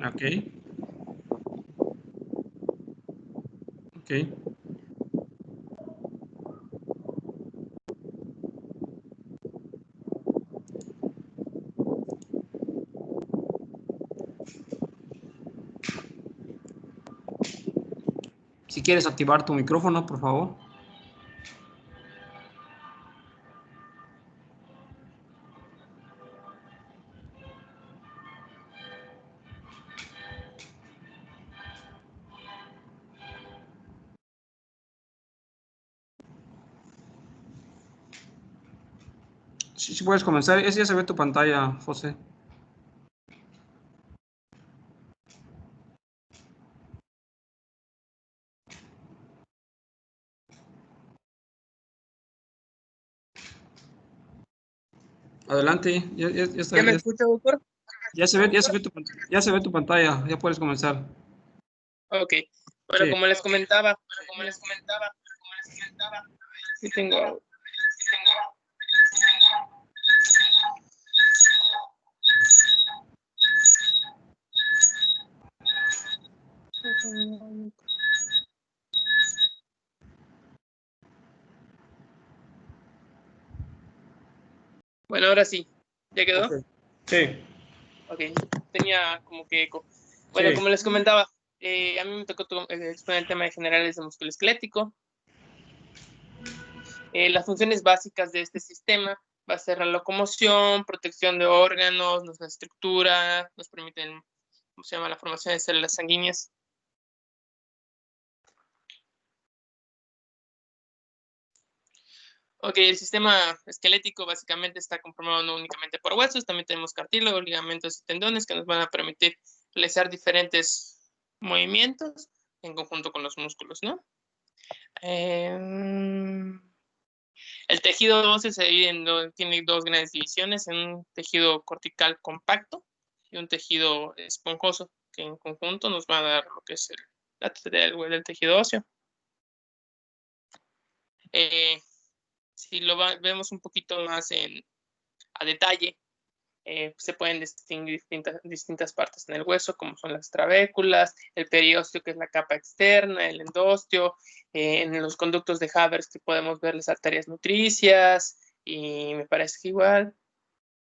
Ok. Ok. Si quieres activar tu micrófono, por favor. Si puedes comenzar. Ese ya se ve tu pantalla, José. Adelante. Ya está, ¿Ya me escucha, doctor? ya se ve tu pantalla. Ya puedes comenzar. Ok. Bueno, Sí. como les comentaba, sí tengo. Bueno, ahora sí. ¿Ya quedó? Okay. Sí. Ok. Tenía como que eco. Bueno, Sí. como les comentaba, a mí me tocó exponer el tema de generales de músculo esquelético. Las funciones básicas de este sistema va a ser la locomoción, protección de órganos, nuestra estructura, nos permiten, ¿cómo se llama?, la formación de células sanguíneas. Ok, el sistema esquelético básicamente está conformado no únicamente por huesos, también tenemos cartílago, ligamentos y tendones que nos van a permitir realizar diferentes movimientos en conjunto con los músculos, ¿no? El tejido óseo se divide tiene dos grandes divisiones, en un tejido cortical compacto y un tejido esponjoso, que en conjunto nos va a dar lo que es la totalidad del tejido óseo. Si lo vemos un poquito más a detalle, se pueden distinguir distintas partes en el hueso, como son las trabéculas, el periósteo, que es la capa externa, el endósteo, en los conductos de Havers que podemos ver las arterias nutricias, y me parece que igual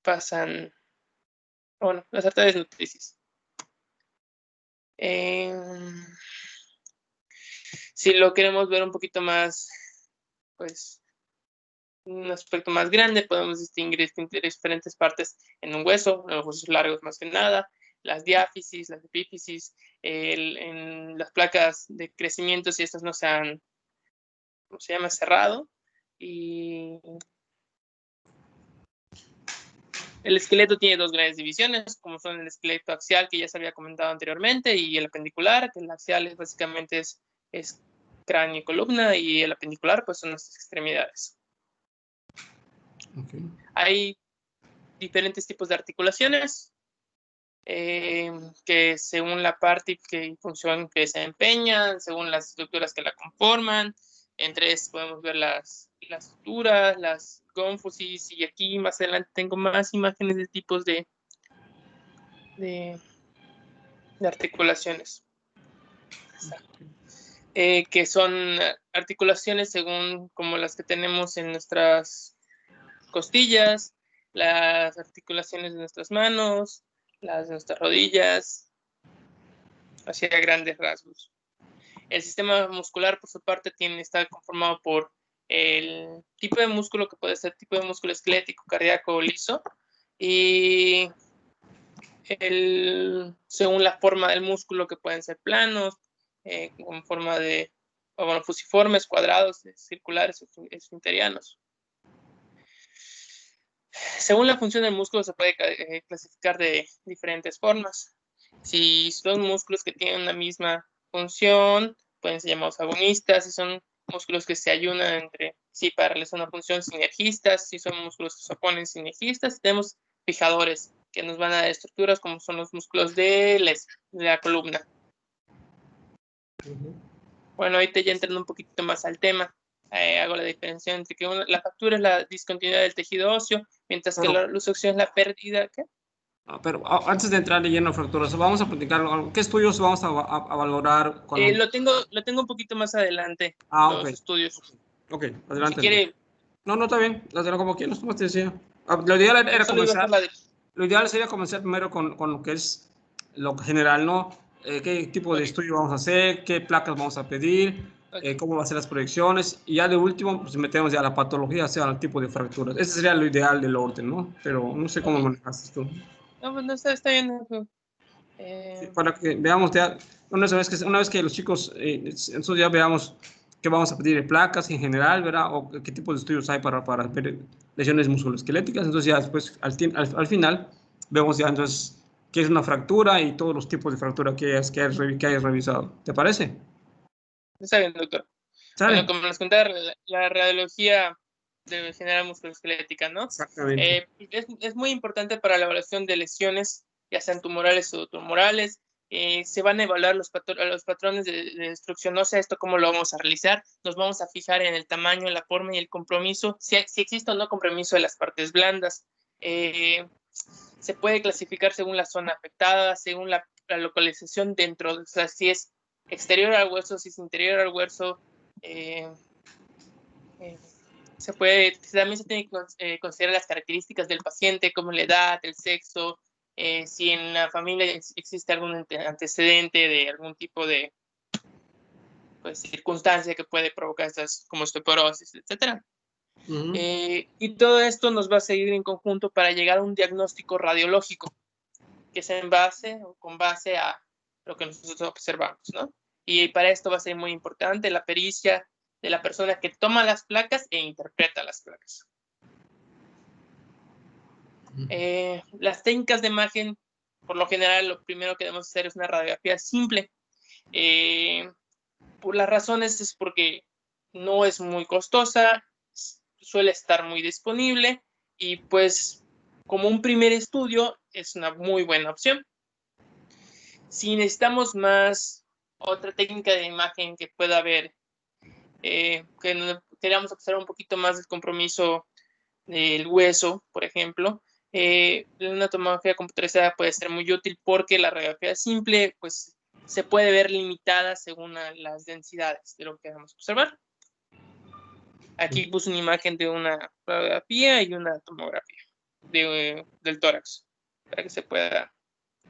pasan, bueno, las arterias nutricias. Si lo queremos ver un poquito más, pues, un aspecto más grande, podemos distinguir diferentes partes en un hueso, en los huesos largos más que nada, las diáfisis, las epífisis, en las placas de crecimiento, si estas no se han, ¿cómo se llama?, cerrado. Y el esqueleto tiene dos grandes divisiones, como son el esqueleto axial, que ya se había comentado anteriormente, y el apendicular, que el axial básicamente es cráneo y columna, y el apendicular pues son nuestras extremidades. Okay. Hay diferentes tipos de articulaciones que según la parte y función que se desempeñan, según las estructuras que la conforman, entre estas podemos ver las suturas, las gónfosis, y aquí más adelante tengo más imágenes de tipos de articulaciones. Que son articulaciones según como las que tenemos en nuestras costillas, las articulaciones de nuestras manos, las de nuestras rodillas, hacia grandes rasgos. El sistema muscular, por su parte, está conformado por el tipo de músculo, que puede ser tipo de músculo esquelético, cardíaco o liso, y según la forma del músculo, que pueden ser planos, con forma de, bueno, fusiformes, cuadrados, circulares o esfinterianos. Según la función del músculo se puede clasificar de diferentes formas. Si son músculos que tienen una misma función, pueden ser llamados agonistas. Si son músculos que se ayudan entre sí para realizar una función, sinergistas. Si son músculos que se oponen, sinergistas. Tenemos fijadores que nos van a dar estructuras, como son los músculos de la columna. Bueno, ahorita ya entrando un poquito más al tema, hago la diferencia entre que la fractura es la discontinuidad del tejido óseo, mientras que la luxación es la pérdida. ¿Qué? Pero antes de entrar de lleno a fracturas, vamos a platicar qué estudios vamos a valorar cuando... Lo tengo un poquito más adelante, Ok. los estudios. Ok, Si adelante entonces. quiere, No, no, está bien. Las como quieras, como te decía. Lo ideal era solo iba a hacer comenzar. la de... Lo ideal sería comenzar primero con lo que es lo general, ¿no? ¿Qué tipo de Ok, estudio vamos a hacer? ¿Qué placas vamos a pedir? ok. ¿Cómo van a ser las proyecciones? Y ya de último, pues metemos ya la patología, sea el tipo de fracturas. Ese sería lo ideal del orden, ¿no? Pero no sé cómo Ok. lo manejaste tú. No, pues no está bien. Sí, Eh, para que veamos ya, una vez que los chicos, entonces ya veamos qué vamos a pedir de placas en general, ¿verdad? O qué tipo de estudios hay para ver lesiones musculoesqueléticas. Entonces ya después, al final, vemos ya entonces qué es una fractura y todos los tipos de fractura que hayas revisado. ¿Te parece? Está bien, doctor. Bueno, ¿Sale? como les contaba, la radiología de general musculoesquelética, ¿no? Exactamente. Es muy importante para la evaluación de lesiones, ya sean tumorales o tumorales. Se van a evaluar los patrones de destrucción ósea. ¿Esto cómo lo vamos a realizar? Nos vamos a fijar en el tamaño, la forma y el compromiso, si existe o no compromiso de las partes blandas. Se puede clasificar según la zona afectada, según la localización dentro, o sea, si es exterior al hueso, si es interior al hueso. Eh, eh, también se tiene que considerar las características del paciente, como la edad, el sexo, si en la familia existe algún antecedente de algún tipo de pues, circunstancia que puede provocar estas como osteoporosis, etc. Ujú. Y todo esto nos va a seguir en conjunto para llegar a un diagnóstico radiológico, que es en base o con base a lo que nosotros observamos, ¿no? Y para esto va a ser muy importante la pericia de la persona que toma las placas e interpreta las placas. Las técnicas de imagen, por lo general, lo primero que debemos hacer es una radiografía simple. Por las razones es porque no es muy costosa, suele estar muy disponible y pues como un primer estudio es una muy buena opción. Si necesitamos más otra técnica de imagen que pueda haber, que queramos observar un poquito más del compromiso del hueso, por ejemplo, una tomografía computarizada puede ser muy útil porque la radiografía simple pues, se puede ver limitada según las densidades de lo que queramos observar. Aquí puse una imagen de una radiografía y una tomografía del tórax para que se pueda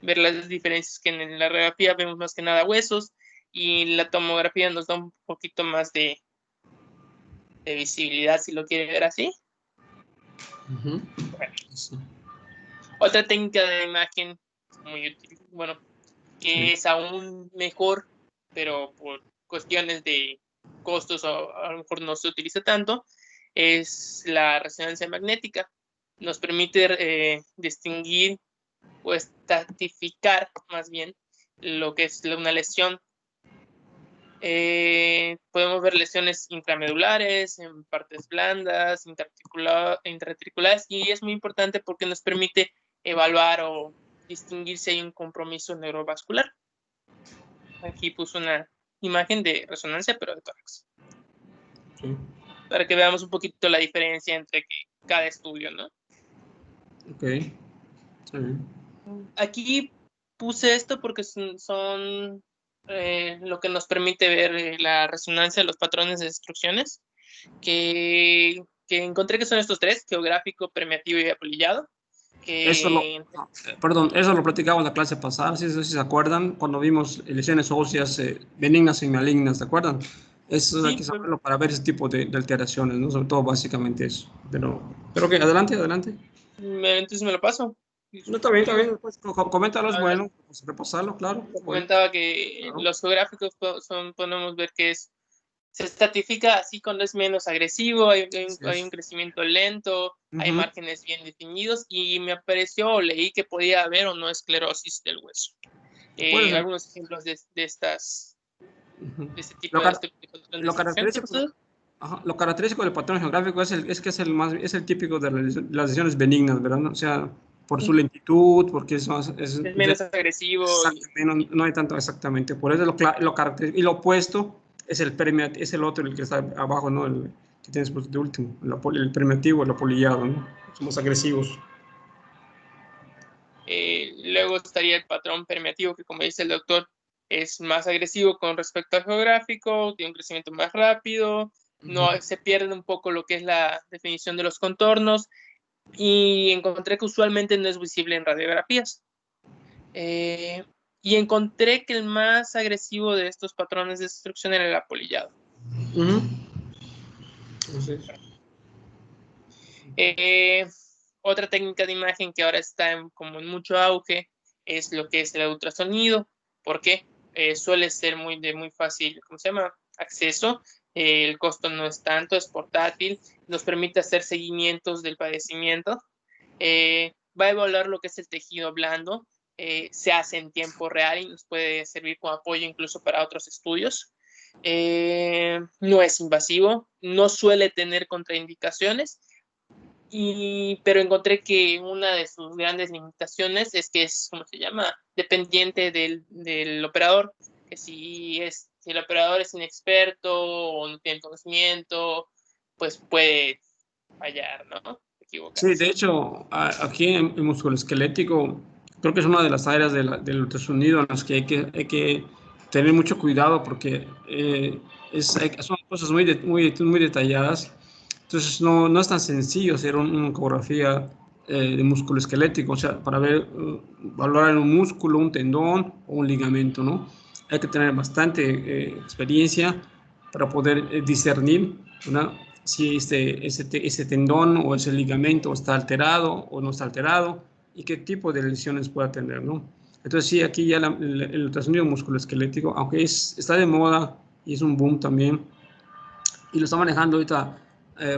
ver las diferencias, que en la radiografía vemos más que nada huesos y la tomografía nos da un poquito más de visibilidad, si lo quiere ver así. Ujú. Bueno, Sí. otra técnica de imagen muy útil, bueno, Sí. que es aún mejor, pero por cuestiones de costos a lo mejor no se utiliza tanto, es la resonancia magnética. Nos permite distinguir o estratificar más bien lo que es una lesión. Podemos ver lesiones intramedulares, en partes blandas, intraarticulares, y es muy importante porque nos permite evaluar o distinguir si hay un compromiso neurovascular. Aquí puse una imagen de resonancia, pero de tórax, Sí. para que veamos un poquito la diferencia entre cada estudio, ¿no? Ok. Está bien. Aquí puse esto porque son lo que nos permite ver la resonancia de los patrones de destrucciones, que encontré que son estos tres: geográfico, permeativo y apolillado. Eso Que perdón, eso lo platicamos en la clase pasada, si se acuerdan, cuando vimos lesiones óseas benignas y malignas, ¿se acuerdan? Eso hay que sí, saberlo para ver ese tipo de alteraciones, ¿no? Sobre todo básicamente eso. Pero que adelante, adelante. entonces me lo paso. No, está bien, pues, coméntalo, es bueno, pues, repasarlo, claro, Les bueno, comentaba que claro. los geográficos podemos ver que se estratifica así cuando es menos agresivo, Así hay un es. crecimiento lento, hay Ujú. márgenes bien definidos y me apareció o leí que podía haber o no esclerosis del hueso. Puede ser. Algunos ejemplos Ujú. de este tipo Lo, de car- destrucción de lo destrucción. ¿Sí, característico, pastor? ajá, lo característico del patrón geográfico es que es el típico de las lesiones benignas, ¿verdad? ¿No? O sea, por su lentitud, porque Es menos agresivo y exactamente, no, no hay tanto exactamente. Por eso lo característico. Y lo opuesto es el otro, el que está abajo, ¿no? El que tienes de último, el permeativo, el apolillado, ¿no? Somos agresivos. Luego estaría el patrón permeativo, que como dice el doctor, es más agresivo con respecto al geográfico, tiene un crecimiento más rápido, no se pierde un poco lo que es la definición de los contornos, y encontré que usualmente no es visible en radiografías. Y encontré que el más agresivo de estos patrones de destrucción era el apolillado. Otra técnica de imagen que ahora está como en mucho auge es lo que es el ultrasonido. ¿Por qué? Suele ser de muy fácil, ¿cómo se llama? Acceso. El costo no es tanto, es portátil, nos permite hacer seguimientos del padecimiento. Va a evaluar lo que es el tejido blando, se hace en tiempo real y nos puede servir como apoyo incluso para otros estudios. No es invasivo, no suele tener contraindicaciones, pero encontré que una de sus grandes limitaciones es que es, ¿cómo se llama?, dependiente del operador, que si el operador es inexperto o no tiene conocimiento, pues puede fallar, ¿no? Sí, de hecho, aquí en musculoesquelético, creo que es una de las áreas del ultrasonido en las que hay que tener mucho cuidado porque son cosas muy detalladas. Entonces, no es tan sencillo hacer una ecografía de músculo esquelético, o sea, para valorar un músculo, un tendón o un ligamento, ¿no? Hay que tener bastante experiencia para poder discernir, ¿verdad?, si ese tendón o ese ligamento está alterado o no está alterado y qué tipo de lesiones pueda tener, ¿no? Entonces, sí, aquí ya el ultrasonido musculoesquelético, aunque está de moda y es un boom también, y lo está manejando ahorita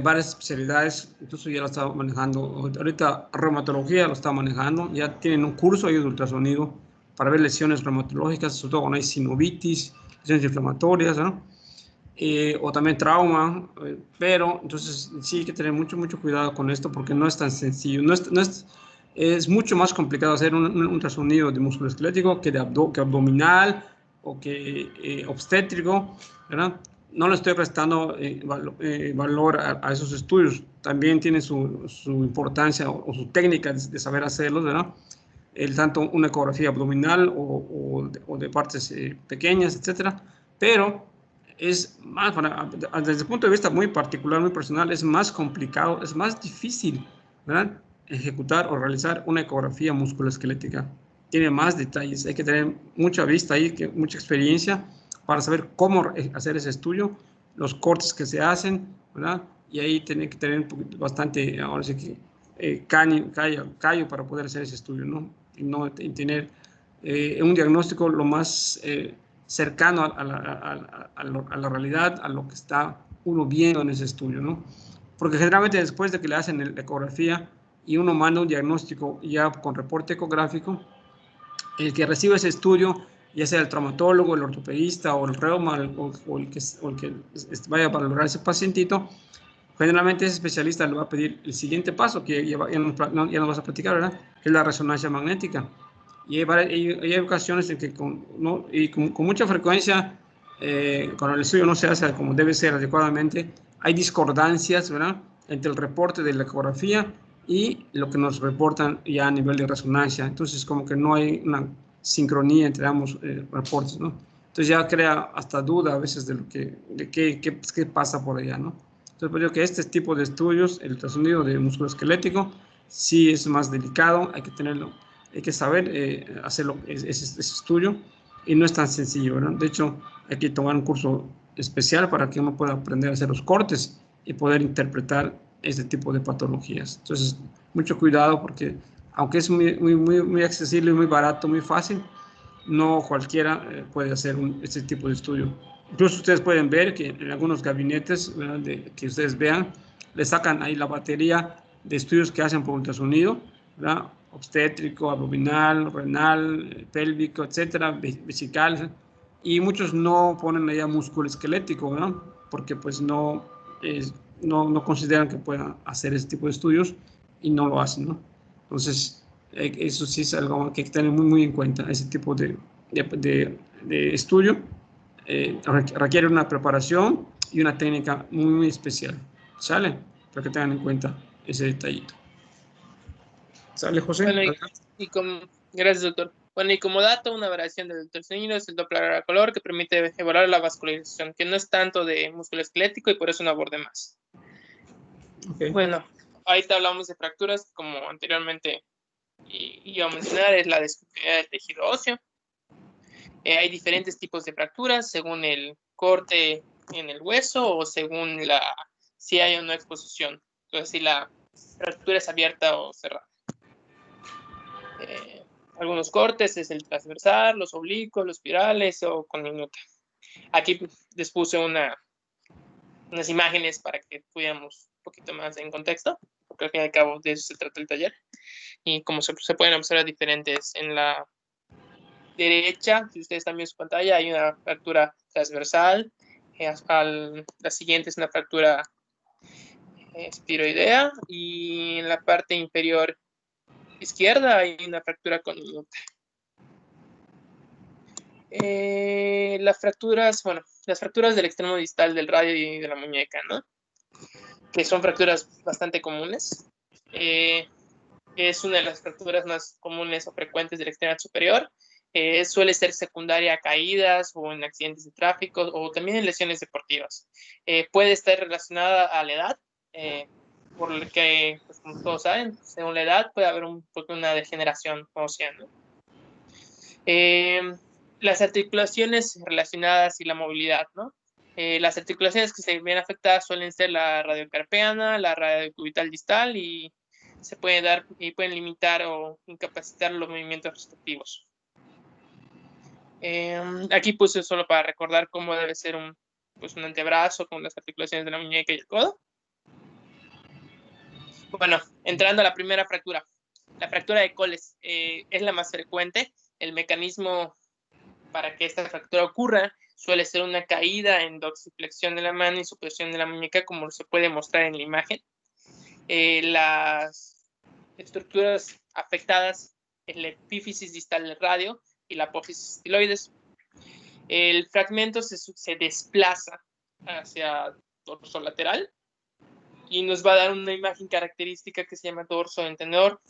varias especialidades, incluso ya lo está manejando, ahorita reumatología lo está manejando, ya tienen un curso ahí de ultrasonido para ver lesiones reumatológicas, sobre todo cuando hay sinovitis, lesiones inflamatorias, ¿no? O también trauma, pero entonces sí hay que tener mucho cuidado con esto porque no es tan sencillo, es mucho más complicado hacer un ultrasonido de músculo esquelético que que abdominal o que obstétrico, ¿verdad? No le estoy prestando valor a esos estudios, también tiene su importancia o su técnica de saber hacerlos, ¿verdad? Tanto una ecografía abdominal o de partes pequeñas, etcétera, pero es más, desde el punto de vista muy particular, muy personal, es más complicado, es más difícil, ¿verdad?, ejecutar o realizar una ecografía musculoesquelética. Tiene más detalles, hay que tener mucha vista ahí, mucha experiencia para saber cómo hacer ese estudio, los cortes que se hacen, ¿verdad? Y ahí tiene que tener bastante, ahora sí que, callo para poder hacer ese estudio, ¿no? Y tener un diagnóstico lo más cercano a la realidad, a lo que está uno viendo en ese estudio, ¿no? Porque generalmente después de que le hacen la ecografía y uno manda un diagnóstico ya con reporte ecográfico, el que recibe ese estudio, ya sea el traumatólogo, el ortopedista o el reuma o el que vaya a valorar ese pacientito, generalmente ese especialista le va a pedir el siguiente paso, que ya nos vas a platicar, ¿verdad?, que es la resonancia magnética. Y hay ocasiones en que con mucha frecuencia, cuando el estudio no se hace como debe ser adecuadamente, hay discordancias, ¿verdad?, entre el reporte de la ecografía y lo que nos reportan ya a nivel de resonancia. Entonces, como que no hay una sincronía entre ambos reportes, ¿no? Entonces ya crea hasta duda a veces de qué pasa por allá, ¿no? Entonces, pues yo que este tipo de estudios, el ultrasonido de músculo esquelético, sí es más delicado, hay que saber hacerlo, ese estudio, y no es tan sencillo, ¿verdad? De hecho, hay que tomar un curso especial para que uno pueda aprender a hacer los cortes y poder interpretar este tipo de patologías. Entonces, mucho cuidado porque, aunque es muy accesible, muy barato, muy fácil, no cualquiera puede hacer este tipo de estudio. Incluso ustedes pueden ver que en algunos gabinetes que ustedes vean, le sacan ahí la batería de estudios que hacen por ultrasonido, ¿verdad?, obstétrico, abdominal, renal, pélvico, etcétera, vesical, y muchos no ponen allá músculo esquelético, ¿verdad?, porque pues no consideran que puedan hacer ese tipo de estudios y no lo hacen, ¿no? Entonces, eso sí es algo que hay que tener muy en cuenta, ese tipo de estudio requiere una preparación y una técnica muy especial, ¿sale? Para que tengan en cuenta ese detallito. Sale, José. Bueno, gracias, doctor. Bueno, y como dato, una variación del ultrasonido es el Doppler a color, que permite evaluar la vascularización, que no es tanto de músculo esquelético y por eso no aborde más. Okay. Bueno, ahorita hablamos de fracturas, como anteriormente iba a mencionar, es la descontinuidad del tejido óseo. Hay diferentes tipos de fracturas según el corte en el hueso o según si hay o no exposición. Entonces, si la fractura es abierta o cerrada. Algunos cortes es el transversal, los oblicuos, los spirales o con minuta. Aquí les puse unas imágenes para que pudiéramos un poquito más en contexto, porque al fin y al cabo de eso se trata el taller. Y como se pueden observar diferentes en la derecha, si ustedes están viendo su pantalla, hay una fractura transversal. La siguiente es una fractura espiroidea y en la parte inferior izquierda hay una fractura con minuta. Las fracturas del extremo distal del radio y de la muñeca, ¿no? Que son fracturas bastante comunes. Es una de las fracturas más comunes o frecuentes de la extremidad superior. Suele ser secundaria a caídas o en accidentes de tráfico o también en lesiones deportivas. Puede estar relacionada a la edad, por lo que, pues, como todos saben, según la edad puede haber una degeneración ósea, ¿no? Las articulaciones relacionadas y la movilidad, ¿no? Las articulaciones que se ven afectadas suelen ser la radiocarpeana, la radiocubital distal y se pueden dar y pueden limitar o incapacitar los movimientos respectivos. Aquí puse solo para recordar cómo debe ser un antebrazo con las articulaciones de la muñeca y el codo. Bueno, entrando a la primera fractura. La fractura de Colles es la más frecuente. El mecanismo para que esta fractura ocurra suele ser una caída en dorsiflexión de la mano y supresión de la muñeca, como se puede mostrar en la imagen. Las estructuras afectadas es la epífisis distal del radio y la apófisis estiloides. El fragmento se desplaza hacia dorso lateral y nos va a dar una imagen característica que se llama dorso entenedor.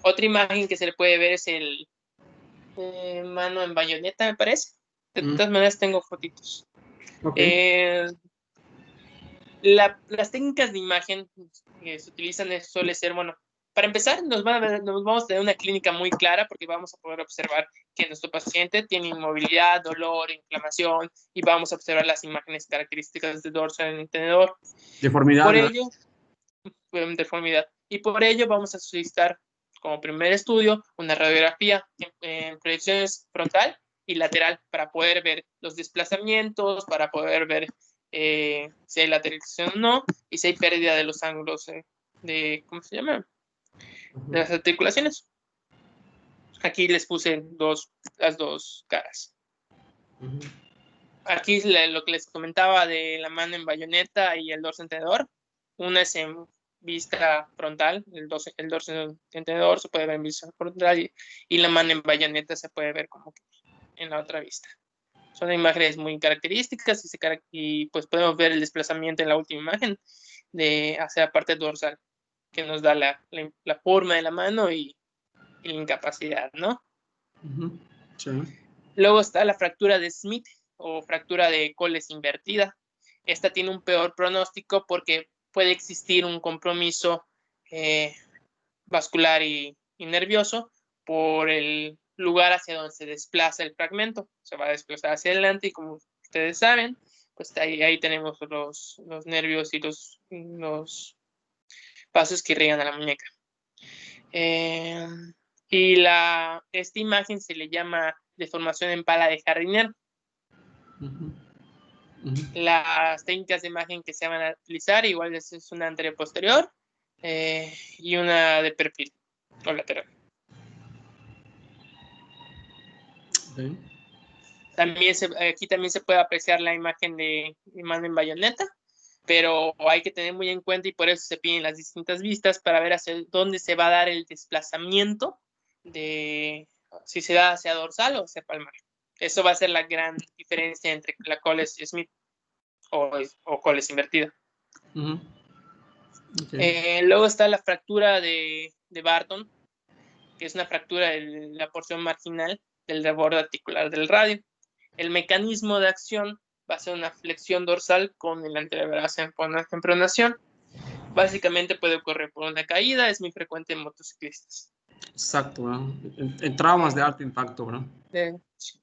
Otra imagen que se le puede ver es el mano en bayoneta, me parece. De todas maneras tengo fotitos. Okay. Las técnicas de imagen que se utilizan suele ser, bueno, para empezar nos vamos a tener una clínica muy clara porque vamos a poder observar que nuestro paciente tiene inmovilidad, dolor, inflamación y vamos a observar las imágenes características del dorso en el tenedor. Deformidad. Por ello, deformidad. Y por ello vamos a solicitar como primer estudio una radiografía en proyecciones frontal y lateral para poder ver los desplazamientos, para poder ver si hay lateralización o no y si hay pérdida de los ángulos de, ¿cómo se llama? De las articulaciones. Aquí les puse las dos caras. Aquí lo que les comentaba de la mano en bayoneta y el dorso entendedor. Una es en vista frontal, el dorso entendedor se puede ver en vista frontal y la mano en bayoneta se puede ver como que en la otra vista. Son imágenes muy características y pues podemos ver el desplazamiento en la última imagen hacia la parte dorsal, que nos da la forma de la mano y la incapacidad, ¿no? Sí. Luego está la fractura de Smith o fractura de Colles invertida. Esta tiene un peor pronóstico porque puede existir un compromiso vascular y nervioso por el lugar hacia donde se desplaza el fragmento. Se va a desplazar hacia adelante y como ustedes saben, pues ahí tenemos los nervios y los vasos que irrigan a la muñeca. Y esta imagen se le llama deformación en pala de jardinero. Las técnicas de imagen que se van a utilizar igual es una anterior-posterior y una de perfil o lateral. Okay. Aquí también se puede apreciar la imagen de mano en bayoneta, pero hay que tener muy en cuenta y por eso se piden las distintas vistas para ver hacia dónde se va a dar el desplazamiento si se da hacia dorsal o hacia palmar. Eso va a ser la gran diferencia entre la Colles Smith o Colles invertida. Okay. Luego está la fractura de Barton. que es una fractura de la porción marginal del borde articular del radio. El mecanismo de acción va a ser una flexión dorsal con el antebrazo en pronación. Básicamente puede ocurrir por una caída, es muy frecuente en motociclistas. Exacto, ¿verdad? En traumas de alto impacto, ¿verdad? Sí.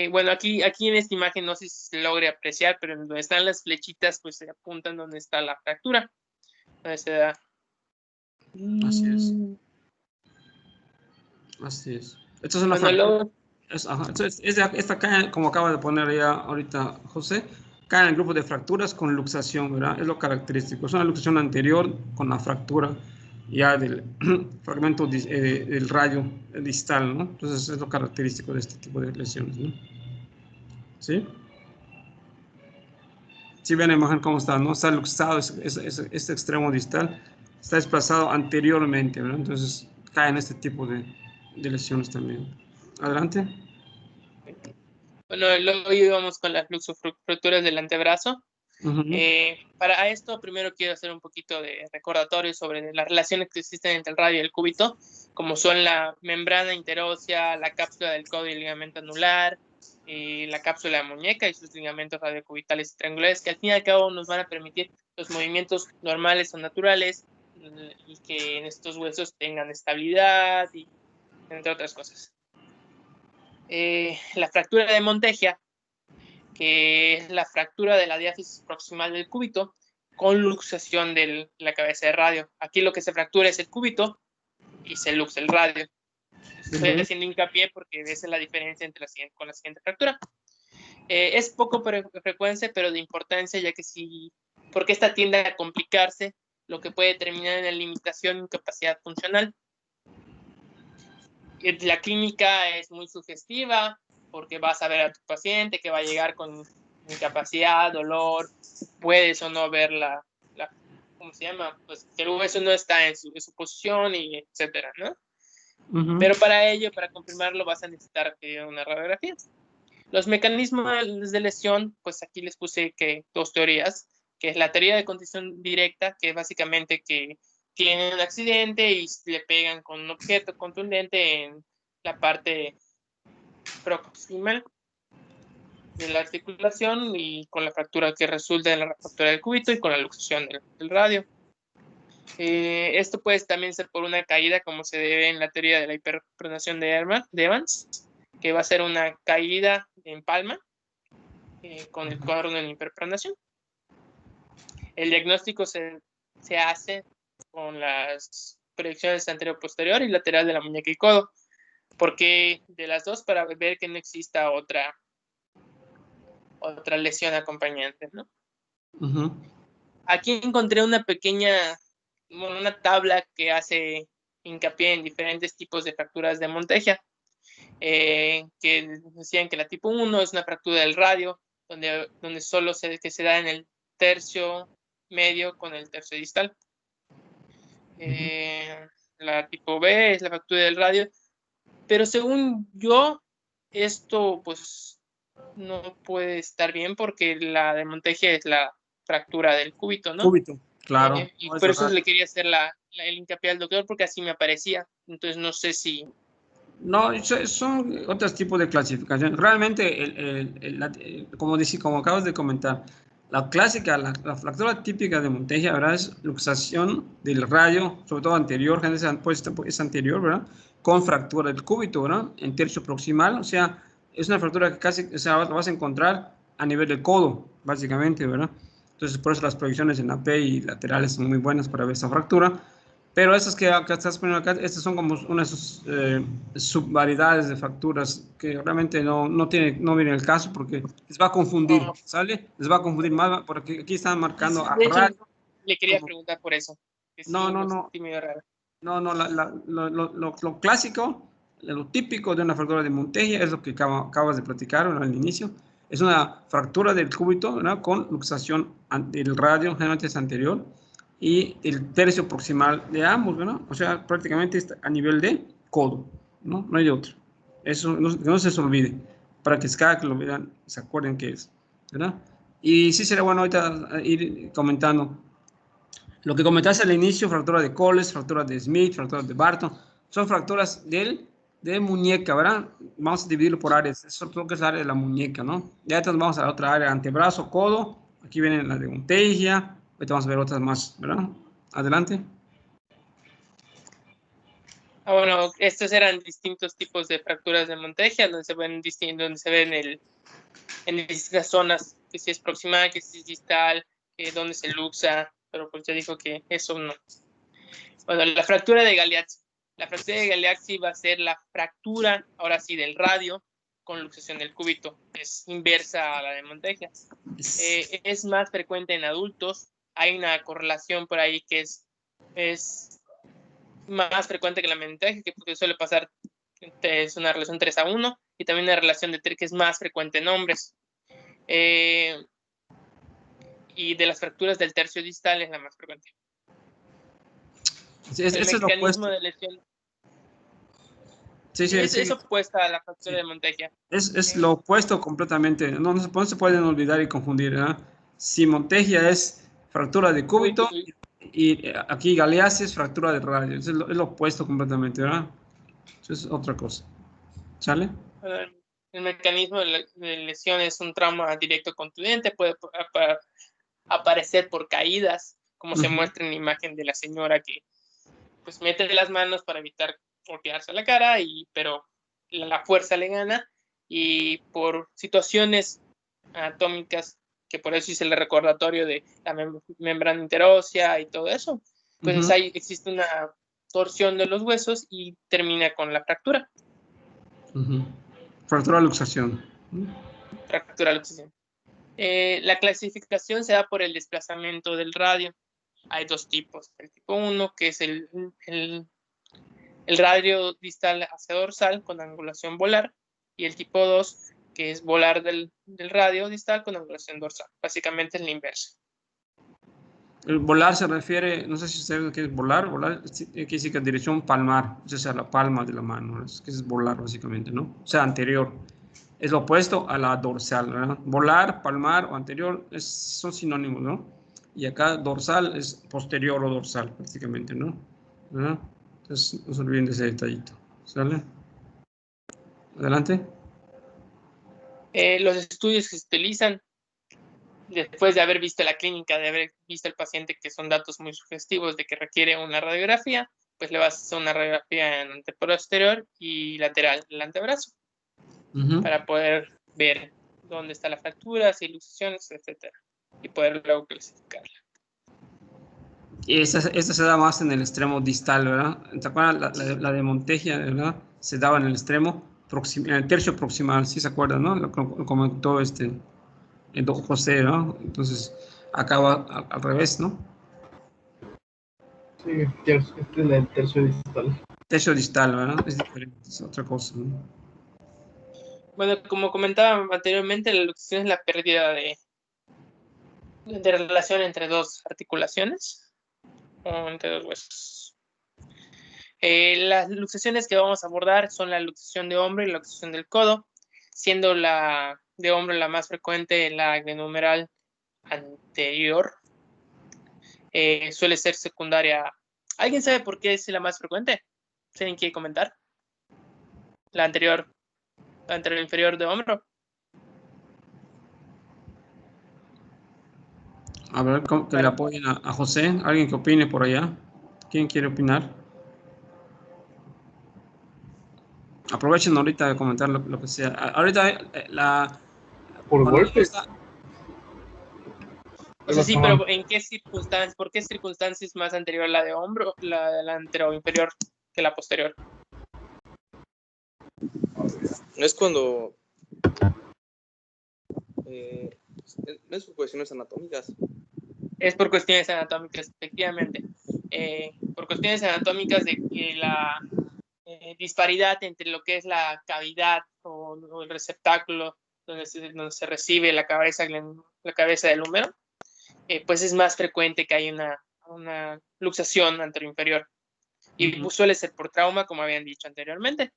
Bueno, aquí en esta imagen no sé si se logre apreciar, pero donde están las flechitas, pues se apuntan donde está la fractura. Donde se da. Así es. Así es. Esta es una Bueno, fractura. luego, Esta cae, como acaba de poner ya ahorita José, cae en el grupo de fracturas con luxación, ¿verdad? Es lo característico. Es una luxación anterior con la fractura ya del fragmento del radio distal, ¿no? Entonces es lo característico de este tipo de lesiones, ¿no? ¿Sí? Si ven la imagen cómo está, ¿no? Está luxado, este extremo distal está desplazado anteriormente, ¿verdad? Entonces cae en este tipo de lesiones también. Adelante. bueno, luego íbamos con las luxofracturas del antebrazo. Para esto, primero quiero hacer un poquito de recordatorio sobre las relaciones que existen entre el radio y el cúbito, como son la membrana interósea, la cápsula del codo y el ligamento anular, la cápsula de muñeca y sus ligamentos radiocubitales y triangulares, que al fin y al cabo nos van a permitir los movimientos normales o naturales y que en estos huesos tengan estabilidad y entre otras cosas. La fractura de Monteggia, que es la fractura de la diáfisis proximal del cúbito con luxación de la cabeza de radio. Aquí lo que se fractura es el cúbito y se luxa el radio. Estoy haciendo hincapié porque esa es la diferencia entre con la siguiente fractura. Es poco frecuente, pero de importancia, ya que porque esta tiende a complicarse, lo que puede terminar en la limitación de incapacidad funcional. La clínica es muy sugestiva, porque vas a ver a tu paciente que va a llegar con incapacidad, dolor, puedes o no ver ¿cómo se llama? Pues que el hueso no está en su posición y etcétera, ¿no? Pero para ello, para confirmarlo, vas a necesitar una radiografía. Los mecanismos de lesión, pues aquí les puse dos teorías, que es la teoría de contusión directa, que es básicamente que tienen un accidente y le pegan con un objeto contundente en la parte proximal de la articulación y con la fractura que resulta en la fractura del cúbito y con la luxación del radio. Esto puede también ser por una caída, como se debe en la teoría de la hiperpronación de Evans, que va a ser una caída en palma con el cuadro en hiperpronación. El diagnóstico se hace con las proyecciones anterior-posterior y lateral de la muñeca y codo, porque de las dos para ver que no exista otra lesión acompañante, ¿no? Aquí encontré una tabla que hace hincapié en diferentes tipos de fracturas de Monteggia, que decían que la tipo 1 es una fractura del radio, donde solo se da en el tercio medio con el tercio distal. La tipo B es la fractura del radio, pero según yo, esto pues no puede estar bien porque la de Monteggia es la fractura del cúbito, ¿no? Cúbito, claro. Y por eso le quería hacer el hincapié al doctor, porque así me aparecía. Entonces no sé si... No, son otros tipos de clasificación. Realmente, como acabas de comentar, la clásica, la fractura típica de Monteggia, ¿verdad? Es luxación del radio, sobre todo anterior, pues es anterior, ¿verdad? Con fractura del cúbito, ¿verdad? En tercio proximal, o sea, es una fractura que casi, o sea, la vas a encontrar a nivel del codo, básicamente, ¿verdad? Entonces, por eso las proyecciones en AP y laterales son muy buenas para ver esa fractura. Pero estas que estás poniendo acá, estas son como unas subvariedades de fracturas que realmente no viene el caso porque les va a confundir, ¿sale? Les va a confundir más porque aquí están marcando a radio. Le quería preguntar por eso. No, lo clásico, lo típico de una fractura de Monteggia es lo que acabas de platicar al inicio. Es una fractura del cúbito, ¿verdad? Con luxación del radio, generalmente es anterior, y el tercio proximal de ambos, ¿verdad? O sea, prácticamente está a nivel de codo, ¿no? No hay de otro. Eso que no se les olvide, para que cada que lo vean se acuerden qué es, ¿verdad? Y sí sería bueno ahorita ir comentando lo que comentaste al inicio, fractura de Coles, fractura de Smith, fractura de Barton, son fracturas de muñeca, ¿verdad? Vamos a dividirlo por áreas. Eso creo que es la área de la muñeca, ¿no? Ya entonces vamos a la otra área, antebrazo, codo. Aquí viene la de Monteggia. Ahorita vamos a ver otras más, ¿verdad? Adelante. Bueno, estos eran distintos tipos de fracturas de Monteggia, donde se ven en distintas zonas, que si es proximal, que si es distal, que donde se luxa, pero pues ya dijo que eso no. Bueno, la fractura de Galeazzi. La fractura de Galeazzi va a ser la fractura, ahora sí, del radio con luxación del cúbito. Es inversa a la de Monteggia. Es más frecuente en adultos. Hay una correlación por ahí que es más frecuente que la Monteggia, que suele pasar, es una relación 3-1, y también una relación de 3 que es más frecuente en hombres. Y de las fracturas del tercio distal es la más frecuente. Sí, el es mecanismo de lesión es opuesta a la fractura de Monteggia. Es lo opuesto completamente. No se pueden olvidar y confundir, ¿verdad? Si Monteggia es fractura de cúbito y aquí Galeazzi es fractura de radio. Es lo opuesto completamente, ¿verdad? Eso es otra cosa. ¿Sale? El mecanismo de lesión es un trauma directo contundente, puede aparecer por caídas, como se muestra en la imagen de la señora que pues mete las manos para evitar golpearse la cara, pero la fuerza le gana, y por situaciones anatómicas, que por eso hice el recordatorio de la membrana interósea y todo eso, pues existe una torsión de los huesos y termina con la fractura. Fractura luxación. Fractura luxación. La clasificación se da por el desplazamiento del radio. Hay dos tipos. El tipo 1, que es el radio distal hacia dorsal con angulación volar, y el tipo 2, que es volar del radio distal con angulación dorsal. Básicamente es la inversa. El volar se refiere, no sé si ustedes qué es volar. Volar quiere decir que en dirección palmar, o sea, la palma de la mano. Es volar básicamente, ¿no? O sea, anterior. Es lo opuesto a la dorsal, ¿verdad? Volar, palmar o anterior son sinónimos, ¿no? Y acá dorsal es posterior o dorsal, prácticamente, ¿no? ¿Verdad? Entonces, no se olviden de ese detallito. ¿Sale? Adelante. Los estudios que se utilizan después de haber visto la clínica, de haber visto el paciente, que son datos muy sugestivos de que requiere una radiografía, pues le vas a hacer una radiografía en anteposterior y lateral del antebrazo para poder ver dónde está la fractura, si hay luxaciones, etcétera, y poder luego clasificarla. Y esta se da más en el extremo distal, ¿verdad? ¿Te acuerdas? La de Monteggia, ¿verdad? Se daba en el extremo, en el tercio proximal, ¿sí se acuerdan, no? Lo comentó José, ¿no? Entonces, acá va al revés, ¿no? Sí, en el tercio distal. Tercio distal, ¿verdad? Es diferente, es otra cosa, ¿no? Bueno, como comentaba anteriormente, la luxación es la pérdida de relación entre dos articulaciones o entre dos huesos. Las luxaciones que vamos a abordar son la luxación de hombro y la luxación del codo, siendo la de hombro la más frecuente, la glenohumeral anterior. Suele ser secundaria. ¿Alguien sabe por qué es la más frecuente? ¿Tienen que comentar? La anterior inferior de hombro. A ver, que le apoyen a José. ¿Alguien que opine por allá? ¿Quién quiere opinar? Aprovechen ahorita de comentar lo que sea. Ahorita por golpes. O sea, sí, pero ¿en qué circunstancias? ¿Por qué circunstancias más anterior la de hombro, la anterior inferior que la posterior? No es cuando no es por cuestiones anatómicas. Es por cuestiones anatómicas, efectivamente. Por cuestiones anatómicas de que la disparidad entre lo que es la cavidad o el receptáculo donde se recibe la cabeza del húmero, pues es más frecuente que haya una luxación anteroinferior. Y suele ser por trauma, como habían dicho anteriormente.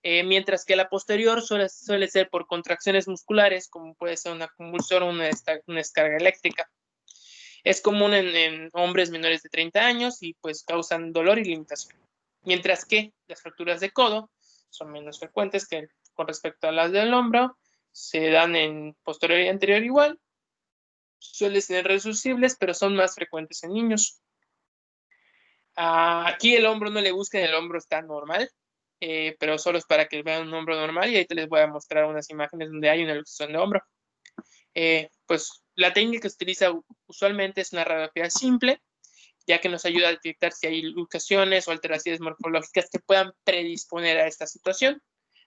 Mientras que la posterior suele ser por contracciones musculares, como puede ser una convulsión o una descarga eléctrica. Es común en hombres menores de 30 años y pues causan dolor y limitación. Mientras que las fracturas de codo son menos frecuentes que con respecto a las del hombro, se dan en posterior y anterior igual, suelen ser reducibles, pero son más frecuentes en niños. Aquí el hombro no le busquen, el hombro está normal, pero solo es para que vean un hombro normal, y ahí te les voy a mostrar unas imágenes donde hay una luxación de hombro. Pues la técnica que se utiliza usualmente es una radiografía simple, ya que nos ayuda a detectar si hay luxaciones o alteraciones morfológicas que puedan predisponer a esta situación.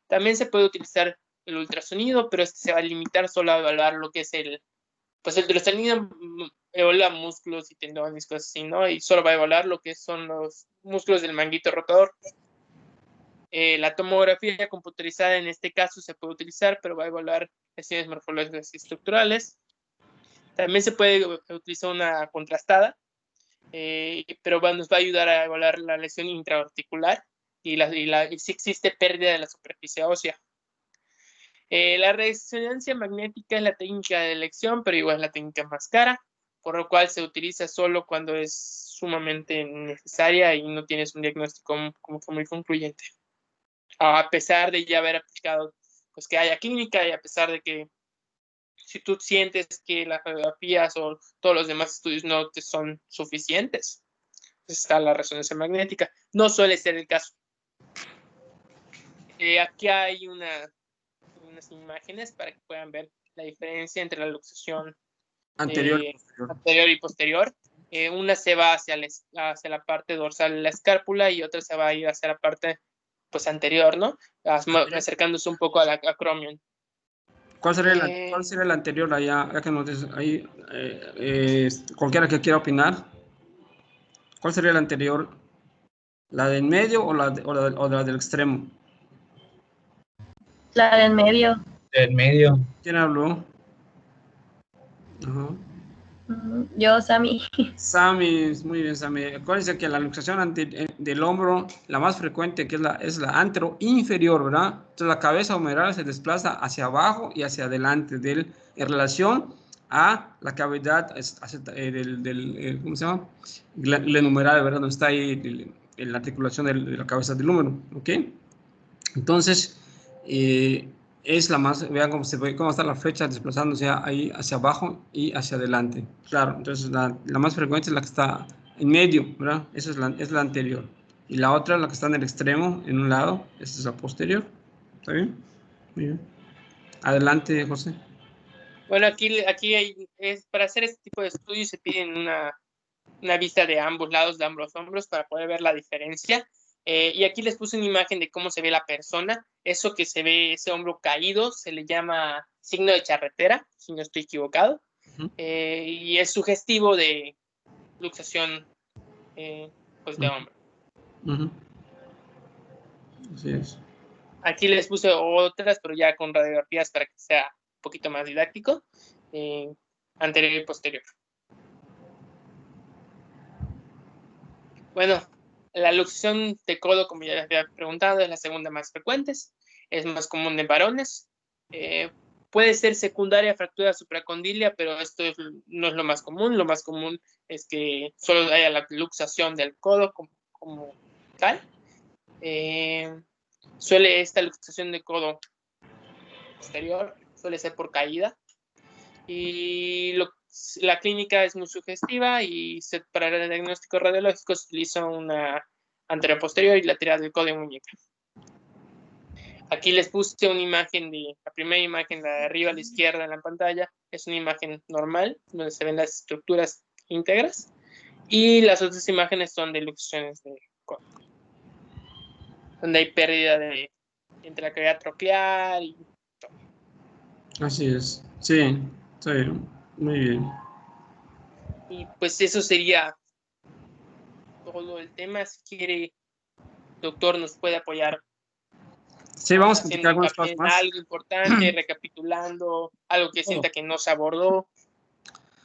También se puede utilizar el ultrasonido, pero este se va a limitar solo a evaluar lo que es el ultrasonido, evalúa músculos y tendones, cosas así, ¿no? Y solo va a evaluar lo que son los músculos del manguito rotador. La tomografía computarizada en este caso se puede utilizar, pero va a evaluar lesiones morfológicas y estructurales. También se puede utilizar una contrastada, pero nos va a ayudar a evaluar la lesión intraarticular y si existe pérdida de la superficie ósea. La resonancia magnética es la técnica de elección, pero igual es la técnica más cara, por lo cual se utiliza solo cuando es sumamente necesaria y no tienes un diagnóstico como que muy concluyente. A pesar de ya haber aplicado, pues que haya clínica, y a pesar de que si tú sientes que las radiografías o todos los demás estudios no te son suficientes, está la resonancia magnética. No suele ser el caso. Aquí hay unas imágenes para que puedan ver la diferencia entre la luxación Anterior y posterior. Una se va hacia la parte dorsal de la escápula y otra se va a ir hacia la parte pues anterior, ¿no? Acercándose un poco a la acromion. ¿Cuál sería el anterior allá? Ya que nos dices, ahí, cualquiera que quiera opinar. ¿Cuál sería el anterior? ¿La del medio o la del extremo? La del medio. Del medio. ¿Quién habló? Ajá. Yo, Sammy. Sammy, muy bien, Sammy. Acuérdense que la luxación del hombro, la más frecuente, que es la anteroinferior, ¿verdad? Entonces la cabeza humeral se desplaza hacia abajo y hacia adelante en relación a la cavidad ¿cómo se llama? El numeral, ¿verdad? Donde está ahí la articulación de la cabeza del húmero, ¿ok? Entonces, es la más, vean cómo está la flecha desplazándose ahí hacia abajo y hacia adelante. Claro, entonces la más frecuente es la que está en medio, ¿verdad? Esa es la anterior. Y la otra, la que está en el extremo, en un lado, esa es la posterior. ¿Está bien? Muy bien. Adelante, José. Bueno, aquí para hacer este tipo de estudios se piden una vista de ambos lados, de ambos hombros, para poder ver la diferencia. Y aquí les puse una imagen de cómo se ve la persona. Eso que se ve, ese hombro caído, se le llama signo de charretera, si no estoy equivocado. Y es sugestivo de luxación pues de hombro. Así es. Aquí les puse otras, pero ya con radiografías para que sea un poquito más didáctico. Anterior y posterior. Bueno, la luxación de codo, como ya les había preguntado, es la segunda más frecuente. Es más común en varones. Puede ser secundaria a fractura supracondilia, pero esto no es lo más común. Lo más común es que solo haya la luxación del codo como tal. Esta luxación de codo posterior suele ser por caída. Y la clínica es muy sugestiva y para el diagnóstico radiológico se utiliza una anterior posterior y lateral del codo y muñeca. Aquí les puse una imagen la primera imagen, la de arriba a la izquierda en la pantalla, es una imagen normal, donde se ven las estructuras íntegras, y las otras imágenes son de luxaciones de codo, donde hay pérdida entre la cavidad troclear y todo. Así es, sí, muy bien. Y pues eso sería todo el tema. Si quiere, doctor, nos puede apoyar. Sí, vamos a platicar algunas cosas más. Algo importante, recapitulando, algo que sienta que no se abordó.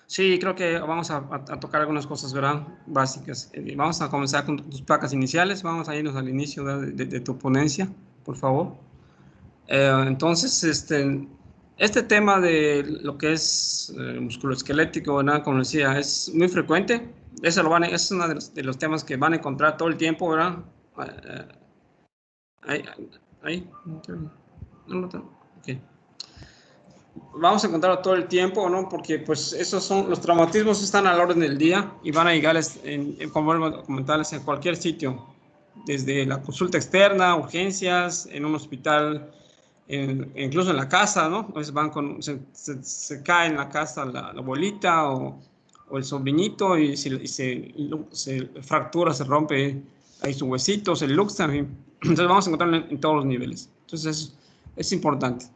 Sí, creo que vamos a tocar algunas cosas, ¿verdad? Básicas. Vamos a comenzar con tus placas iniciales. Vamos a irnos al inicio de tu ponencia, por favor. Entonces, este tema de lo que es musculoesquelético, ¿verdad? Como decía, es muy frecuente. Es uno de los temas que van a encontrar todo el tiempo, ¿verdad? Ahí. No lo tengo. Okay. Vamos a encontrarlo todo el tiempo, ¿no? Porque pues esos son, los traumatismos están a la orden del día y van a llegar, como vuelvo a comentarles, en cualquier sitio, desde la consulta externa, urgencias, en un hospital, incluso en la casa, ¿no? A veces van se cae en la casa la abuelita o el sobrinito y se fractura, se rompe ahí su huesito, se luxa, en fin. Entonces vamos a encontrarlo en todos los niveles. Entonces es importante.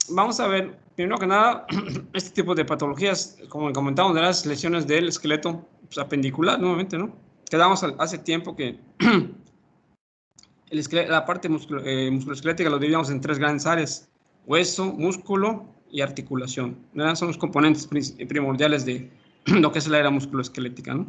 Vamos a ver, primero que nada, este tipo de patologías, como comentamos, de las lesiones del esqueleto pues, apendicular, nuevamente, ¿no? Quedamos hace tiempo que la parte musculoesquelética lo dividimos en 3 grandes áreas: hueso, músculo y articulación. ¿Verdad? Son los componentes primordiales de lo que es el área musculoesquelética, ¿no?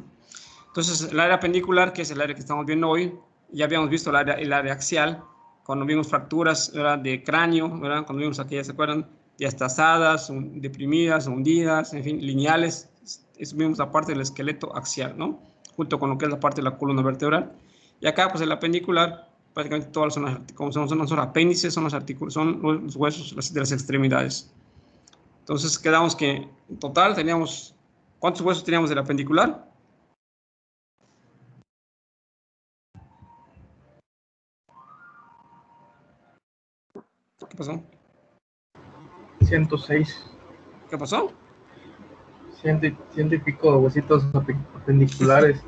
Entonces, el área apendicular, que es el área que estamos viendo hoy, ya habíamos visto el área axial, cuando vimos fracturas, ¿verdad?, de cráneo, ¿verdad?, cuando vimos aquellas, ¿se acuerdan?, diastasadas, deprimidas, hundidas, en fin, lineales. Eso vimos la parte del esqueleto axial, ¿no?, junto con lo que es la parte de la columna vertebral. Y acá, pues, el apendicular, prácticamente todas son los apéndices, son los huesos de las extremidades. Entonces, quedamos que, en total, teníamos, ¿cuántos huesos teníamos del apendicular? ¿Qué pasó? 106. ¿Qué pasó? Ciento y pico de huesitos apendiculares.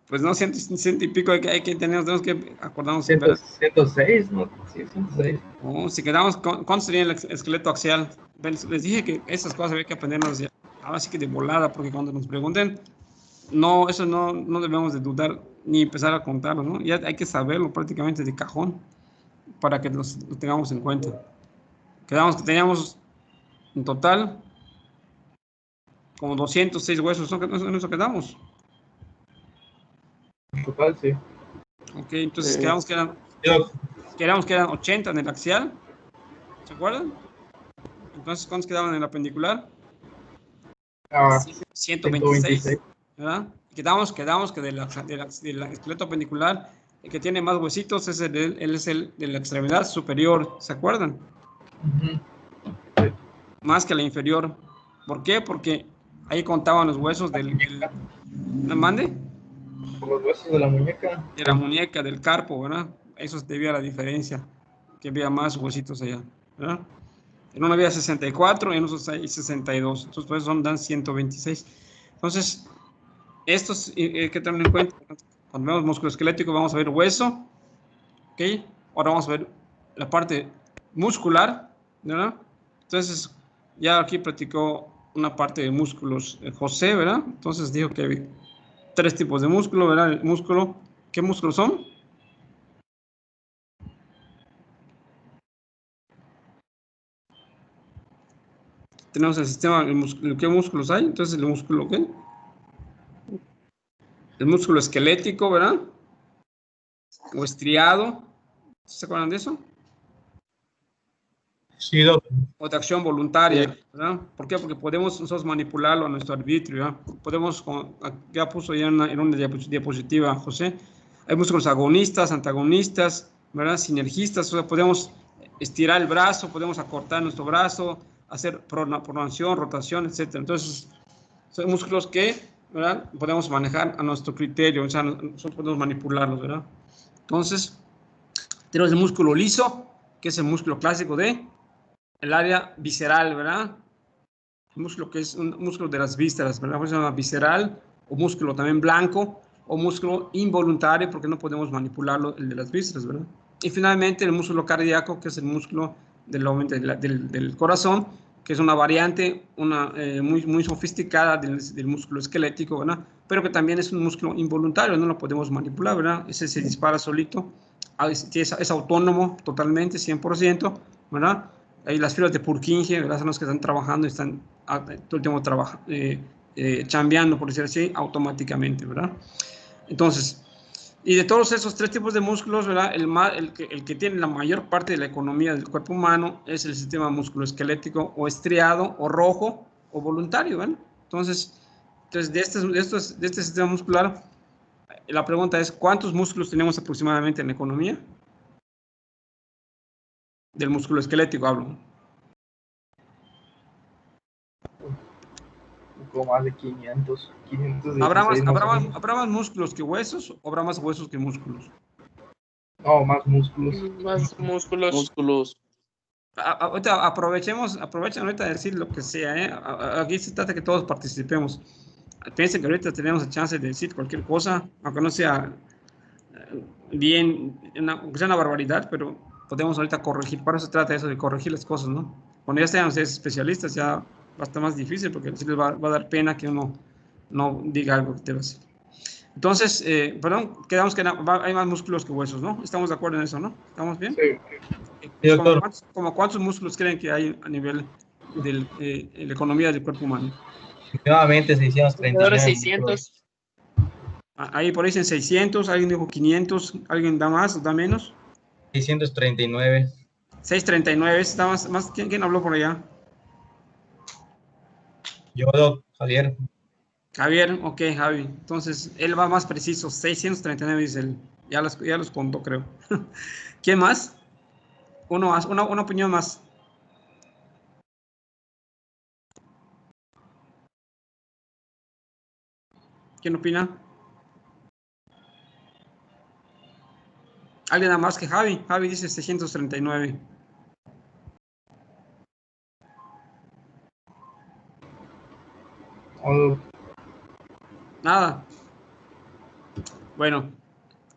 Pues no, ciento y pico tenemos que acordarnos. 106, ¿no? Sí, 106. Oh, si quedamos, ¿cuánto sería el esqueleto axial? Les dije que esas cosas había que aprendernos ya, ahora sí que de volada, porque cuando nos pregunten, no, eso no debemos de dudar ni empezar a contarlo, ¿no? Ya hay que saberlo prácticamente de cajón para que lo tengamos en cuenta. Quedamos que teníamos en total como 206 huesos, ¿no? En eso quedamos. En total, sí. Ok, entonces quedamos que eran 80 en el axial, ¿se acuerdan? Entonces, ¿cuántos quedaban en la apendicular? 126, ¿verdad? Quedamos que del esqueleto apendicular, el que tiene más huesitos es él es el de la extremidad superior, ¿se acuerdan? Más que la inferior. ¿Por qué? Porque ahí contaban los huesos ¿mande? Por los huesos de la muñeca. De la muñeca, del carpo, ¿verdad? Eso se debía a la diferencia, que había más huesitos allá, ¿verdad? En uno había 64 y en otros hay 62. Entonces, por eso dan 126. Entonces, estos hay que tener en cuenta. Cuando vemos músculo esquelético, vamos a ver hueso. ¿Ok? Ahora vamos a ver la parte muscular, ¿verdad? Entonces, ya aquí platicó una parte de músculos José, ¿verdad? Entonces dijo que hay 3 tipos de músculo, ¿verdad? El músculo, ¿qué músculos son? Tenemos el sistema, ¿qué músculos hay? Entonces, el músculo, ¿qué? El músculo esquelético, ¿verdad? O estriado. ¿Se acuerdan de eso? Sí, doctor. O de acción voluntaria, ¿verdad? ¿Por qué? Porque podemos nosotros manipularlo a nuestro arbitrio, ¿verdad? Podemos, ya puso ya en una diapositiva, José, hay músculos agonistas, antagonistas, ¿verdad? Sinergistas, o sea, podemos estirar el brazo, podemos acortar nuestro brazo, hacer pronación, rotación, etc. Entonces, son músculos que, ¿verdad?, podemos manejar a nuestro criterio, o sea, nosotros podemos manipularlos, ¿verdad? Entonces, tenemos el músculo liso, que es el músculo clásico de el área visceral, ¿verdad? El músculo que es un músculo de las vísceras, ¿verdad? Se llama visceral, o músculo también blanco, o músculo involuntario, porque no podemos manipularlo, el de las vísceras, ¿verdad? Y finalmente el músculo cardíaco, que es el músculo del corazón, que es una variante muy sofisticada del músculo esquelético, ¿verdad? Pero que también es un músculo involuntario, no lo podemos manipular, ¿verdad? Ese se dispara solito, es autónomo totalmente, 100%, ¿verdad? Ahí las fibras de Purkinje, ¿verdad?, son los que están trabajando y están todo el tiempo chambeando, por decir así, automáticamente, ¿verdad? Entonces, y de todos esos 3 tipos de músculos, ¿verdad?, el que tiene la mayor parte de la economía del cuerpo humano es el sistema musculoesquelético o estriado o rojo o voluntario, ¿verdad? Entonces de este sistema muscular, la pregunta es, ¿cuántos músculos tenemos aproximadamente en la economía? Del músculo esquelético hablo. Como más de 500. 516 ¿Habrá más o menos. habrá más músculos que huesos o habrá más huesos que músculos? No, más músculos. Más músculos. Músculos. Ahorita aprovechen ahorita de decir lo que sea, ¿eh? Aquí se trata que todos participemos. Piensen que ahorita tenemos la chance de decir cualquier cosa, aunque no sea bien, aunque sea una barbaridad, pero podemos ahorita corregir. Para eso se trata eso de corregir las cosas, ¿no? Cuando ya sean ustedes especialistas ya va a estar más difícil porque sí les va a dar pena que uno no diga algo que debe hacer. Entonces, perdón, quedamos que hay más músculos que huesos, ¿no? Estamos de acuerdo en eso, ¿no? ¿Estamos bien? Sí. ¿Como cuántos músculos creen que hay a nivel de la economía del cuerpo humano? Nuevamente 639. Alrededor de 600. Ahí por ahí dicen 600, alguien dijo 500, alguien da más o da menos. 639. 639, está más ¿quién habló por allá? Yo, Javier. Javier, ok, Javi. Entonces, él va más preciso, 639 dice él. Ya los contó, creo. ¿Quién más? Uno más, una opinión más. ¿Quién opina? ¿Alguien nada más que Javi? Javi dice 639. Oh, Nada. Bueno,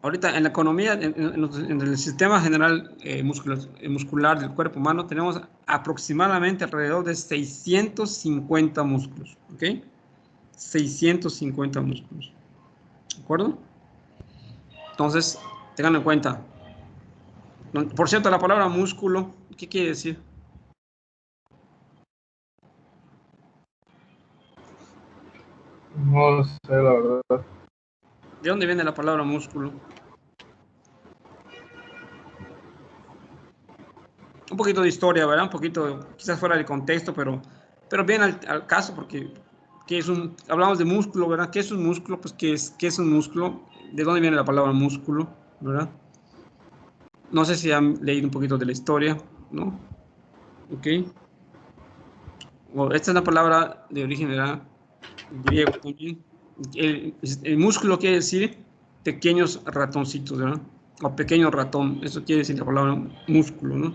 ahorita en la economía, en el sistema general muscular del cuerpo humano, tenemos aproximadamente alrededor de 650 músculos, ¿ok? 650 músculos, ¿de acuerdo? Entonces, tengan en cuenta. Por cierto, la palabra músculo, ¿qué quiere decir? no lo sé, la verdad. ¿De dónde viene la palabra músculo? Un poquito de historia, ¿verdad? Un poquito, quizás fuera de contexto, pero bien al caso, porque hablamos de músculo, ¿verdad? ¿Qué es un músculo? Pues, ¿qué es un músculo? ¿De dónde viene la palabra músculo? ¿Verdad? No sé si han leído un poquito de la historia, ¿no? Ok. Esta es una palabra de origen, ¿verdad? Griego también. El músculo quiere decir pequeños ratoncitos, ¿verdad? O pequeño ratón, eso quiere decir la palabra músculo, ¿no?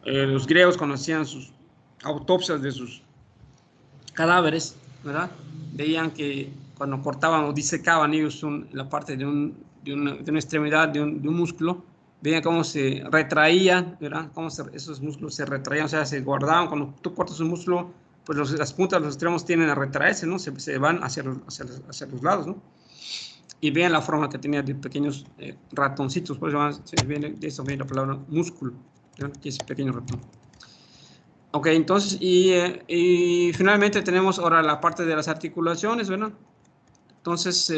Los griegos conocían sus autopsias de sus cadáveres, ¿verdad? Veían que cuando cortaban o disecaban ellos la parte de una extremidad de un músculo, veían cómo se retraían, ¿verdad? Cómo esos músculos se retraían, o sea, se guardaban. Cuando tú cortas un músculo, pues las puntas, los extremos tienden a retraerse, ¿no? Se van hacia los lados, ¿no? Y vean la forma que tenía de pequeños ratoncitos, por eso de eso viene la palabra músculo, ¿no? Que es pequeño ratón. Ok, entonces, y finalmente tenemos ahora la parte de las articulaciones, ¿verdad? Entonces,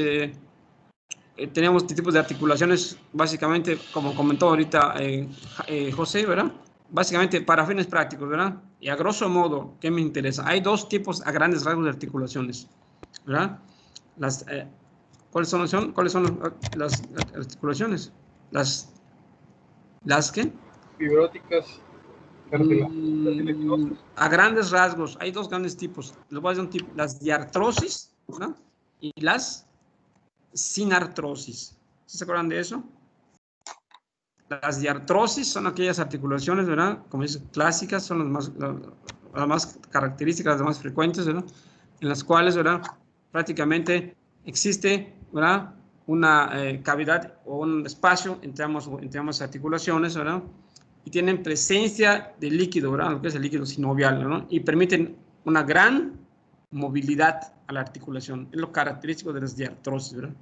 tenemos tipos de articulaciones, básicamente, como comentó ahorita José, ¿verdad? Básicamente para fines prácticos, ¿verdad? Y a grosso modo, ¿qué me interesa? Hay dos tipos a grandes rasgos de articulaciones, ¿verdad? ¿Cuáles son las articulaciones? ¿Las qué? Fibróticas. A grandes rasgos, hay dos grandes tipos. Les voy a decir un tipo, las diartrosis, ¿no? Y las sinartrosis. ¿Sí se acuerdan de eso? Las diartrosis son aquellas articulaciones, ¿verdad? Como dice, clásicas, son las más características, las más frecuentes, ¿verdad? En las cuales, ¿verdad? Prácticamente existe, ¿verdad? Una cavidad o un espacio entre ambas articulaciones, ¿verdad? Y tienen presencia de líquido, ¿verdad? Lo que es el líquido sinovial, ¿no? Y permiten una gran movilidad a la articulación. Es lo característico de las diartrosis, ¿verdad?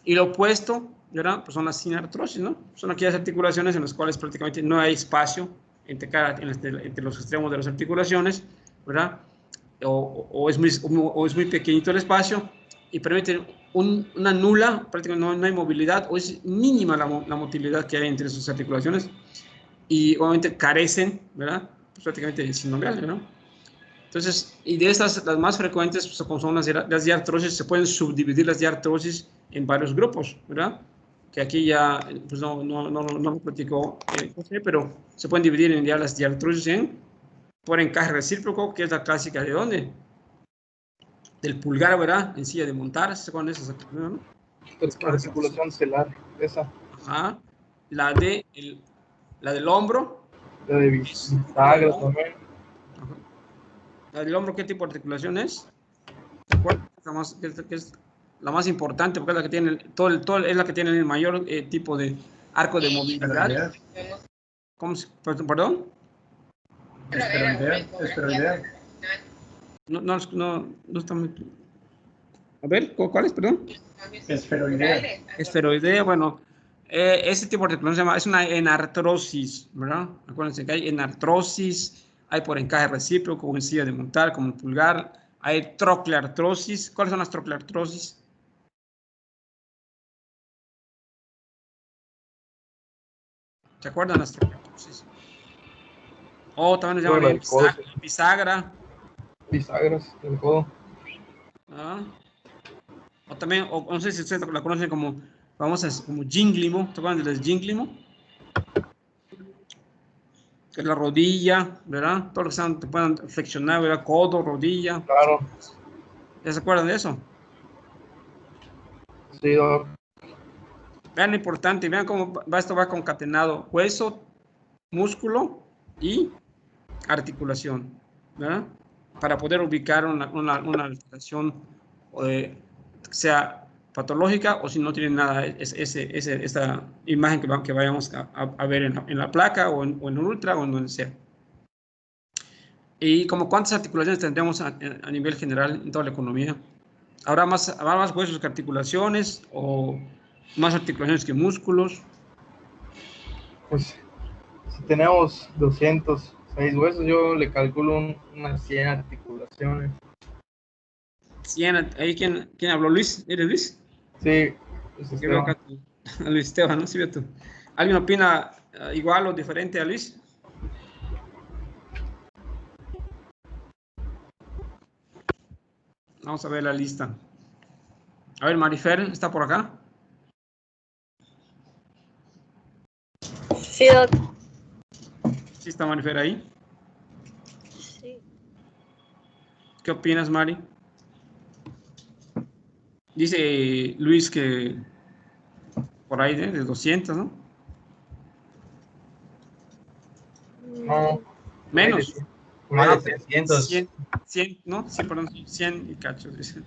Y lo opuesto, ¿verdad? Pues son las sinartrosis, ¿no? Son aquellas articulaciones en las cuales prácticamente no hay espacio entre los extremos de las articulaciones, ¿verdad? O es muy pequeñito el espacio y permiten una nula, prácticamente no hay movilidad, o es mínima la motilidad que hay entre sus articulaciones. Y obviamente carecen, ¿verdad? Pues prácticamente de sinovial, ¿no? Entonces, y de estas, las más frecuentes pues, como son las diartrosis, se pueden subdividir las diartrosis en varios grupos, ¿verdad? Que aquí ya pues no lo platicó José, pero se pueden dividir en ya las diartrosis por encaje recíproco, que es la clásica de ¿dónde? Del pulgar, ¿verdad? En silla de montar, ¿se acuerdan de esas? ¿No? Articulación celular, esa. Ajá. La del hombro. La de bisagra también. Ajá. La del hombro, ¿qué tipo de articulación es? ¿Se acuerdan? Que es la más importante, porque es la que tiene es la que tiene el mayor tipo de arco de movilidad. ¿Cómo se, perdón? Esferoidea. No está muy... A ver, ¿cuál es, perdón? Esferoidea. Esferoidea, bueno, ese tipo de articulación se llama, es una enartrosis, ¿verdad? Acuérdense que hay enartrosis, hay por encaje recíproco, o en silla de montar, como el pulgar, hay trocleartrosis. ¿Cuáles son las trocleartrosis? ¿Se acuerdan las trocleartrosis? O también nos llaman bisagra. Bisagras del codo. ¿Ah? O también, no sé si ustedes la conocen como famosas, como gínglimo. ¿Se acuerdan de las gínglimo? Que es la rodilla, ¿verdad? Todo lo que te puedan flexionar, ¿verdad? Codo, rodilla. Claro. ¿Ya se acuerdan de eso? Sí, doctor. Vean lo importante, vean cómo esto va concatenado. Hueso, músculo y articulación, ¿verdad? Para poder ubicar una alteración sea patológica o si no tiene nada, esta imagen que vayamos a ver en la placa o en ultra o en donde sea. Y como cuántas articulaciones tendremos a nivel general en toda la economía. ¿Habrá más huesos que articulaciones o más articulaciones que músculos? Pues si tenemos 206 huesos, yo le calculo unas 100 articulaciones. 100, ¿ahí quién habló? ¿Luis? ¿Eres Luis? Sí, Yo veo acá a Luis Esteban, ¿no? Sí, veo tú. ¿Alguien opina igual o diferente a Luis? Vamos a ver la lista. A ver, Marifer, ¿está por acá? Sí, doc. ¿Sí está Marifer ahí? Sí. ¿Qué opinas, Mari? Dice Luis que por ahí de 200, ¿no? No. Menos. Más de 300. 100, ¿no? Sí, perdón, 100 y cachos. Dice.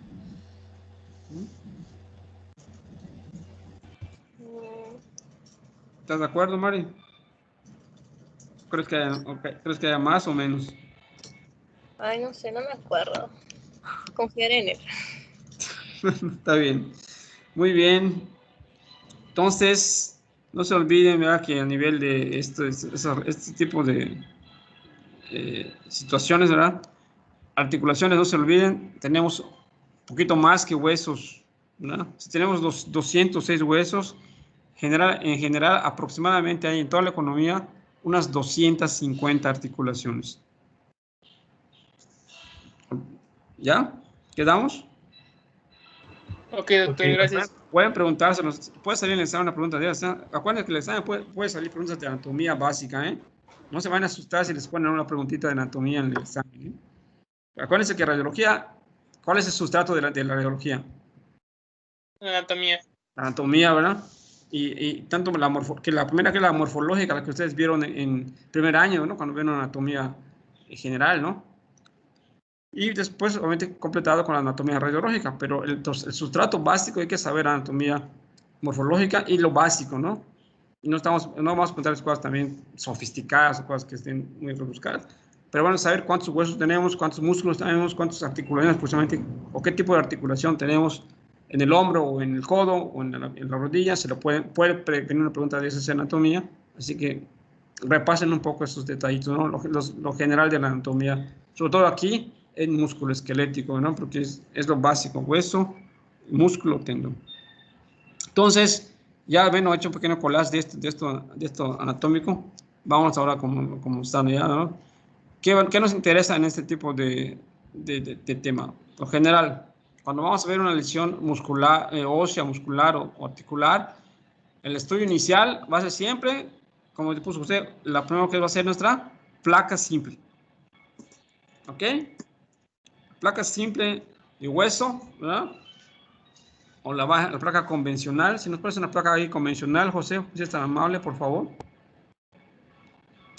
¿Estás de acuerdo, Mari? ¿Crees que haya más o menos? Ay, no sé, no me acuerdo. Confiaré en él. Está bien. Muy bien. Entonces, no se olviden, ¿verdad? Que a nivel de este tipo de situaciones, ¿verdad? Articulaciones, no se olviden, tenemos un poquito más que huesos, ¿verdad? Si tenemos 206 huesos, en general aproximadamente hay en toda la economía unas 250 articulaciones. ¿Ya? ¿Quedamos? Ok, doctor, gracias. Pueden preguntárselos, puede salir en el examen una pregunta de esas. Acuérdense que el examen puede salir preguntas de anatomía básica, ¿eh? No se van a asustar si les ponen una preguntita de anatomía en el examen, ¿eh? Acuérdense que radiología, ¿cuál es el sustrato de la radiología? Anatomía. Anatomía, ¿verdad? Y tanto la primera que es la morfológica, la que ustedes vieron en primer año, ¿no? Cuando vieron anatomía general, ¿no? Y después, obviamente, completado con la anatomía radiológica, pero el sustrato básico hay que saber anatomía morfológica y lo básico, ¿no? Y no vamos a contar cosas también sofisticadas o cosas que estén muy rebuscadas, pero bueno, saber cuántos huesos tenemos, cuántos músculos tenemos, cuántas articulaciones, precisamente, o qué tipo de articulación tenemos en el hombro o en el codo o en la rodilla, se lo puede venir una pregunta de esa anatomía, así que repasen un poco esos detallitos, ¿no? Lo general de la anatomía, sobre todo aquí en músculo esquelético, ¿no? Porque es lo básico, hueso, músculo, tendón. Entonces, ya ven, he hecho un pequeño collage de esto anatómico. Vamos ahora como están ya, ¿no? ¿Qué nos interesa en este tipo de tema? Por general, cuando vamos a ver una lesión muscular, ósea, muscular o articular, el estudio inicial va a ser siempre, como le puso usted, la primera que va a ser nuestra placa simple. ¿Ok? Placa simple de hueso, ¿verdad? O la placa convencional. Si nos parece una placa ahí convencional, José, si es tan amable, por favor.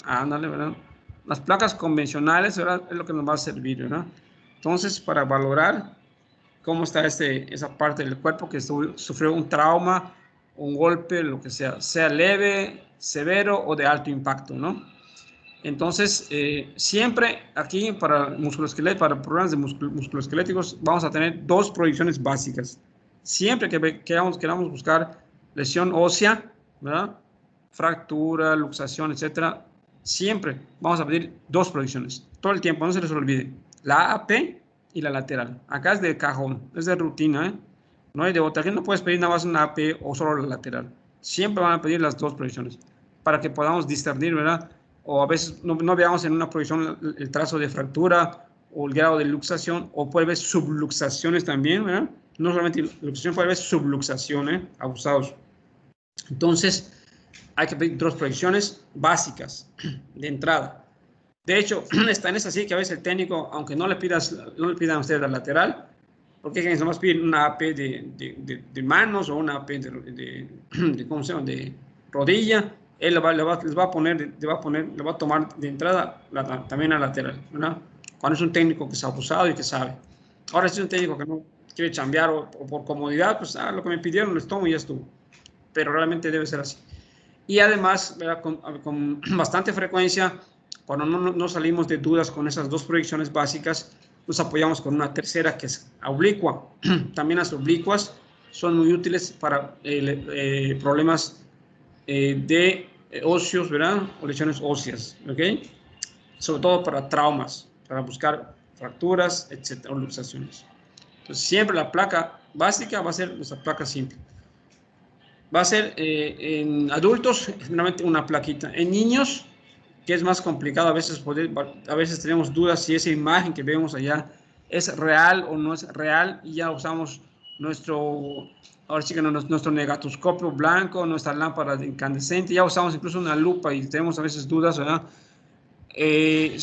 Ándale, ¿verdad? Las placas convencionales, ¿verdad? Es lo que nos va a servir, ¿verdad? Entonces, para valorar cómo está esa parte del cuerpo que sufrió un trauma, un golpe, lo que sea leve, severo o de alto impacto, ¿no? Entonces, siempre aquí para problemas de musculoesqueléticos, vamos a tener dos proyecciones básicas. Siempre que queramos buscar lesión ósea, ¿verdad? Fractura, luxación, etcétera, siempre vamos a pedir dos proyecciones. Todo el tiempo, no se les olvide. La AP y la lateral. Acá es de cajón, es de rutina, ¿eh? No hay de otra. Aquí no puedes pedir nada más una AP o solo la lateral. Siempre van a pedir las dos proyecciones para que podamos discernir, ¿verdad? O a veces no veamos en una proyección el trazo de fractura o el grado de luxación, o puede haber subluxaciones también, ¿verdad? No solamente luxación, puede haber subluxaciones, abusados. Entonces, hay que pedir dos proyecciones básicas de entrada. De hecho, es así que a veces el técnico, aunque no le pidan a ustedes la lateral, porque es que nomás piden una AP de manos o una AP ¿cómo se llama? De rodilla, él le va a tomar de entrada también la lateral, ¿verdad? Cuando es un técnico que es abusado y que sabe. Ahora, si es un técnico que no quiere chambear o por comodidad, pues lo que me pidieron les tomo y ya estuvo. Pero realmente debe ser así. Y además, ¿verdad? Con bastante frecuencia, cuando no salimos de dudas con esas dos proyecciones básicas, nos apoyamos con una tercera que es oblicua. También las oblicuas son muy útiles para problemas de óseos, ¿verdad? O lesiones óseas, ¿ok? Sobre todo para traumas, para buscar fracturas, etcétera, o luxaciones. Entonces, siempre la placa básica va a ser nuestra placa simple. Va a ser en adultos, generalmente una plaquita. En niños, que es más complicado, a veces tenemos dudas si esa imagen que vemos allá es real o no es real, y ya usamos ahora sí que nuestro negatoscopio blanco, nuestra lámpara incandescente, ya usamos incluso una lupa y tenemos a veces dudas, ¿verdad?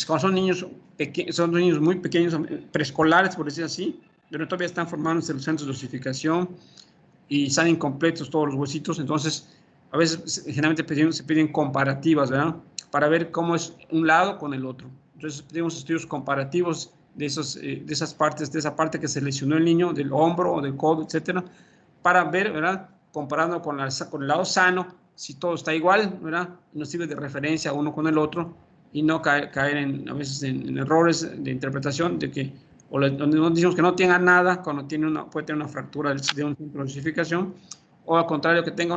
Cuando son niños muy pequeños, preescolares, por decir así, pero todavía están formándose los centros de dosificación y están incompletos todos los huesitos, entonces a veces generalmente se piden comparativas, ¿verdad? Para ver cómo es un lado con el otro. Entonces pedimos estudios comparativos de esa parte que se lesionó el niño, del hombro o del codo, etcétera, para ver, ¿verdad? Comparando con el lado sano, si todo está igual, ¿verdad? Nos sirve de referencia uno con el otro y no caer a veces en errores de interpretación de que donde nos decimos que no tenga nada cuando puede tener una fractura de un centro de dosificación, o al contrario, que tenga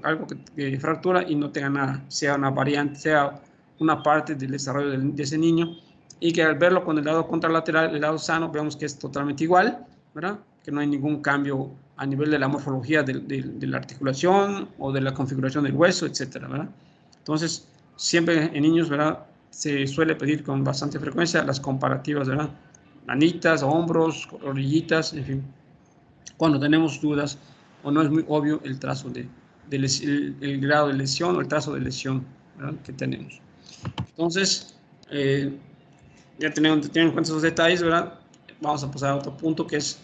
algo que fractura y no tenga nada, sea una variante, sea una parte del desarrollo de ese niño, y que al verlo con el lado contralateral, el lado sano, veamos que es totalmente igual, ¿verdad? Que no hay ningún cambio a nivel de la morfología de la articulación o de la configuración del hueso, etcétera, ¿verdad? Entonces, siempre en niños, ¿verdad? Se suele pedir con bastante frecuencia las comparativas, ¿verdad? Manitas, hombros, rodillitas, en fin, cuando tenemos dudas o no es muy obvio el trazo el grado de lesión o el trazo de lesión, ¿verdad? Que tenemos. Entonces, ya teniendo en cuenta esos detalles, ¿verdad? Vamos a pasar a otro punto que es,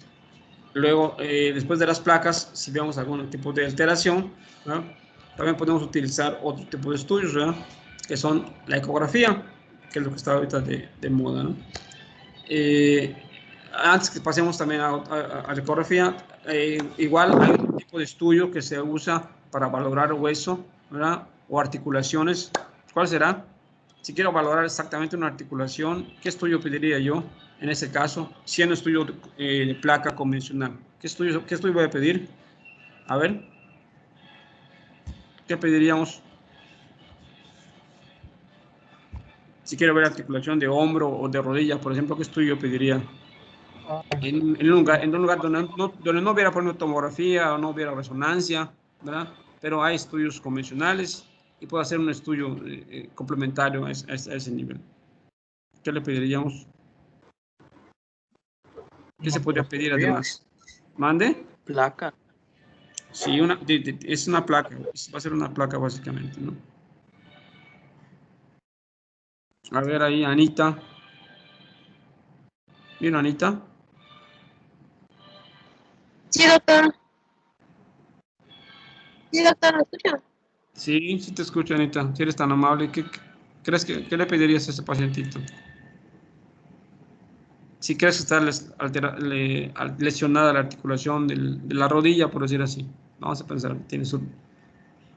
luego, después de las placas, si vemos algún tipo de alteración, ¿verdad? También podemos utilizar otro tipo de estudios, ¿verdad? Que son la ecografía, que es lo que está ahorita de moda, ¿no? Antes que pasemos también a la ecografía, igual hay otro tipo de estudio que se usa para valorar hueso, ¿verdad? O articulaciones. ¿Cuál será? Si quiero valorar exactamente una articulación, ¿qué estudio pediría yo en ese caso? Si es un estudio de placa convencional, ¿qué estudio voy a pedir? A ver, ¿qué pediríamos? Si quiero ver articulación de hombro o de rodilla, por ejemplo, ¿qué estudio pediría? En un lugar donde no hubiera, por ejemplo, tomografía o no hubiera resonancia, ¿verdad? Pero hay estudios convencionales y puedo hacer un estudio complementario a ese nivel. ¿Qué le pediríamos? ¿Qué se podría pedir además? ¿Mande? Placa. Sí, es una placa. Va a ser una placa básicamente, ¿no? A ver ahí, Anita. ¿Bien, Anita? Sí, doctor. Sí, doctor, ¿me escucha? Sí, sí te escucho, Anita. Si eres tan amable, ¿qué qué le pedirías a ese pacientito? Si crees que está lesionada la articulación de la rodilla, por decir así. Vamos a pensar, tienes un...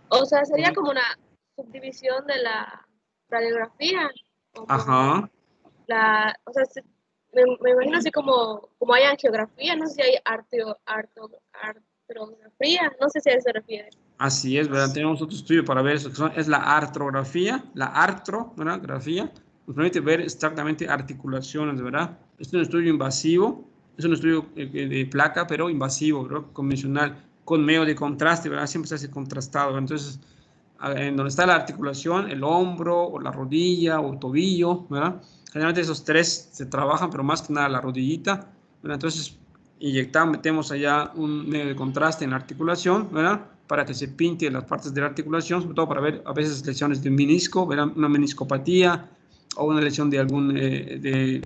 O sea, sería como una subdivisión de la radiografía. Como Ajá. o sea, me imagino así como hay angiografía, no sé si hay artrografía, no sé si a eso se refiere. Así es, ¿verdad? Tenemos otro estudio para ver eso, es la artrografía, ¿verdad? Grafía, nos permite ver exactamente articulaciones, ¿verdad? Es un estudio invasivo, es un estudio de placa, pero invasivo, ¿verdad? Convencional, con medio de contraste, ¿verdad? Siempre se hace contrastado, entonces, en donde está la articulación, el hombro, o la rodilla, o el tobillo, ¿verdad? Generalmente esos tres se trabajan, pero más que nada la rodillita, ¿verdad? Entonces, inyectamos, metemos allá un medio de contraste en la articulación, ¿verdad? Para que se pinte las partes de la articulación, sobre todo para ver a veces lesiones de un menisco, ¿verdad? Una meniscopatía o una lesión de algún, de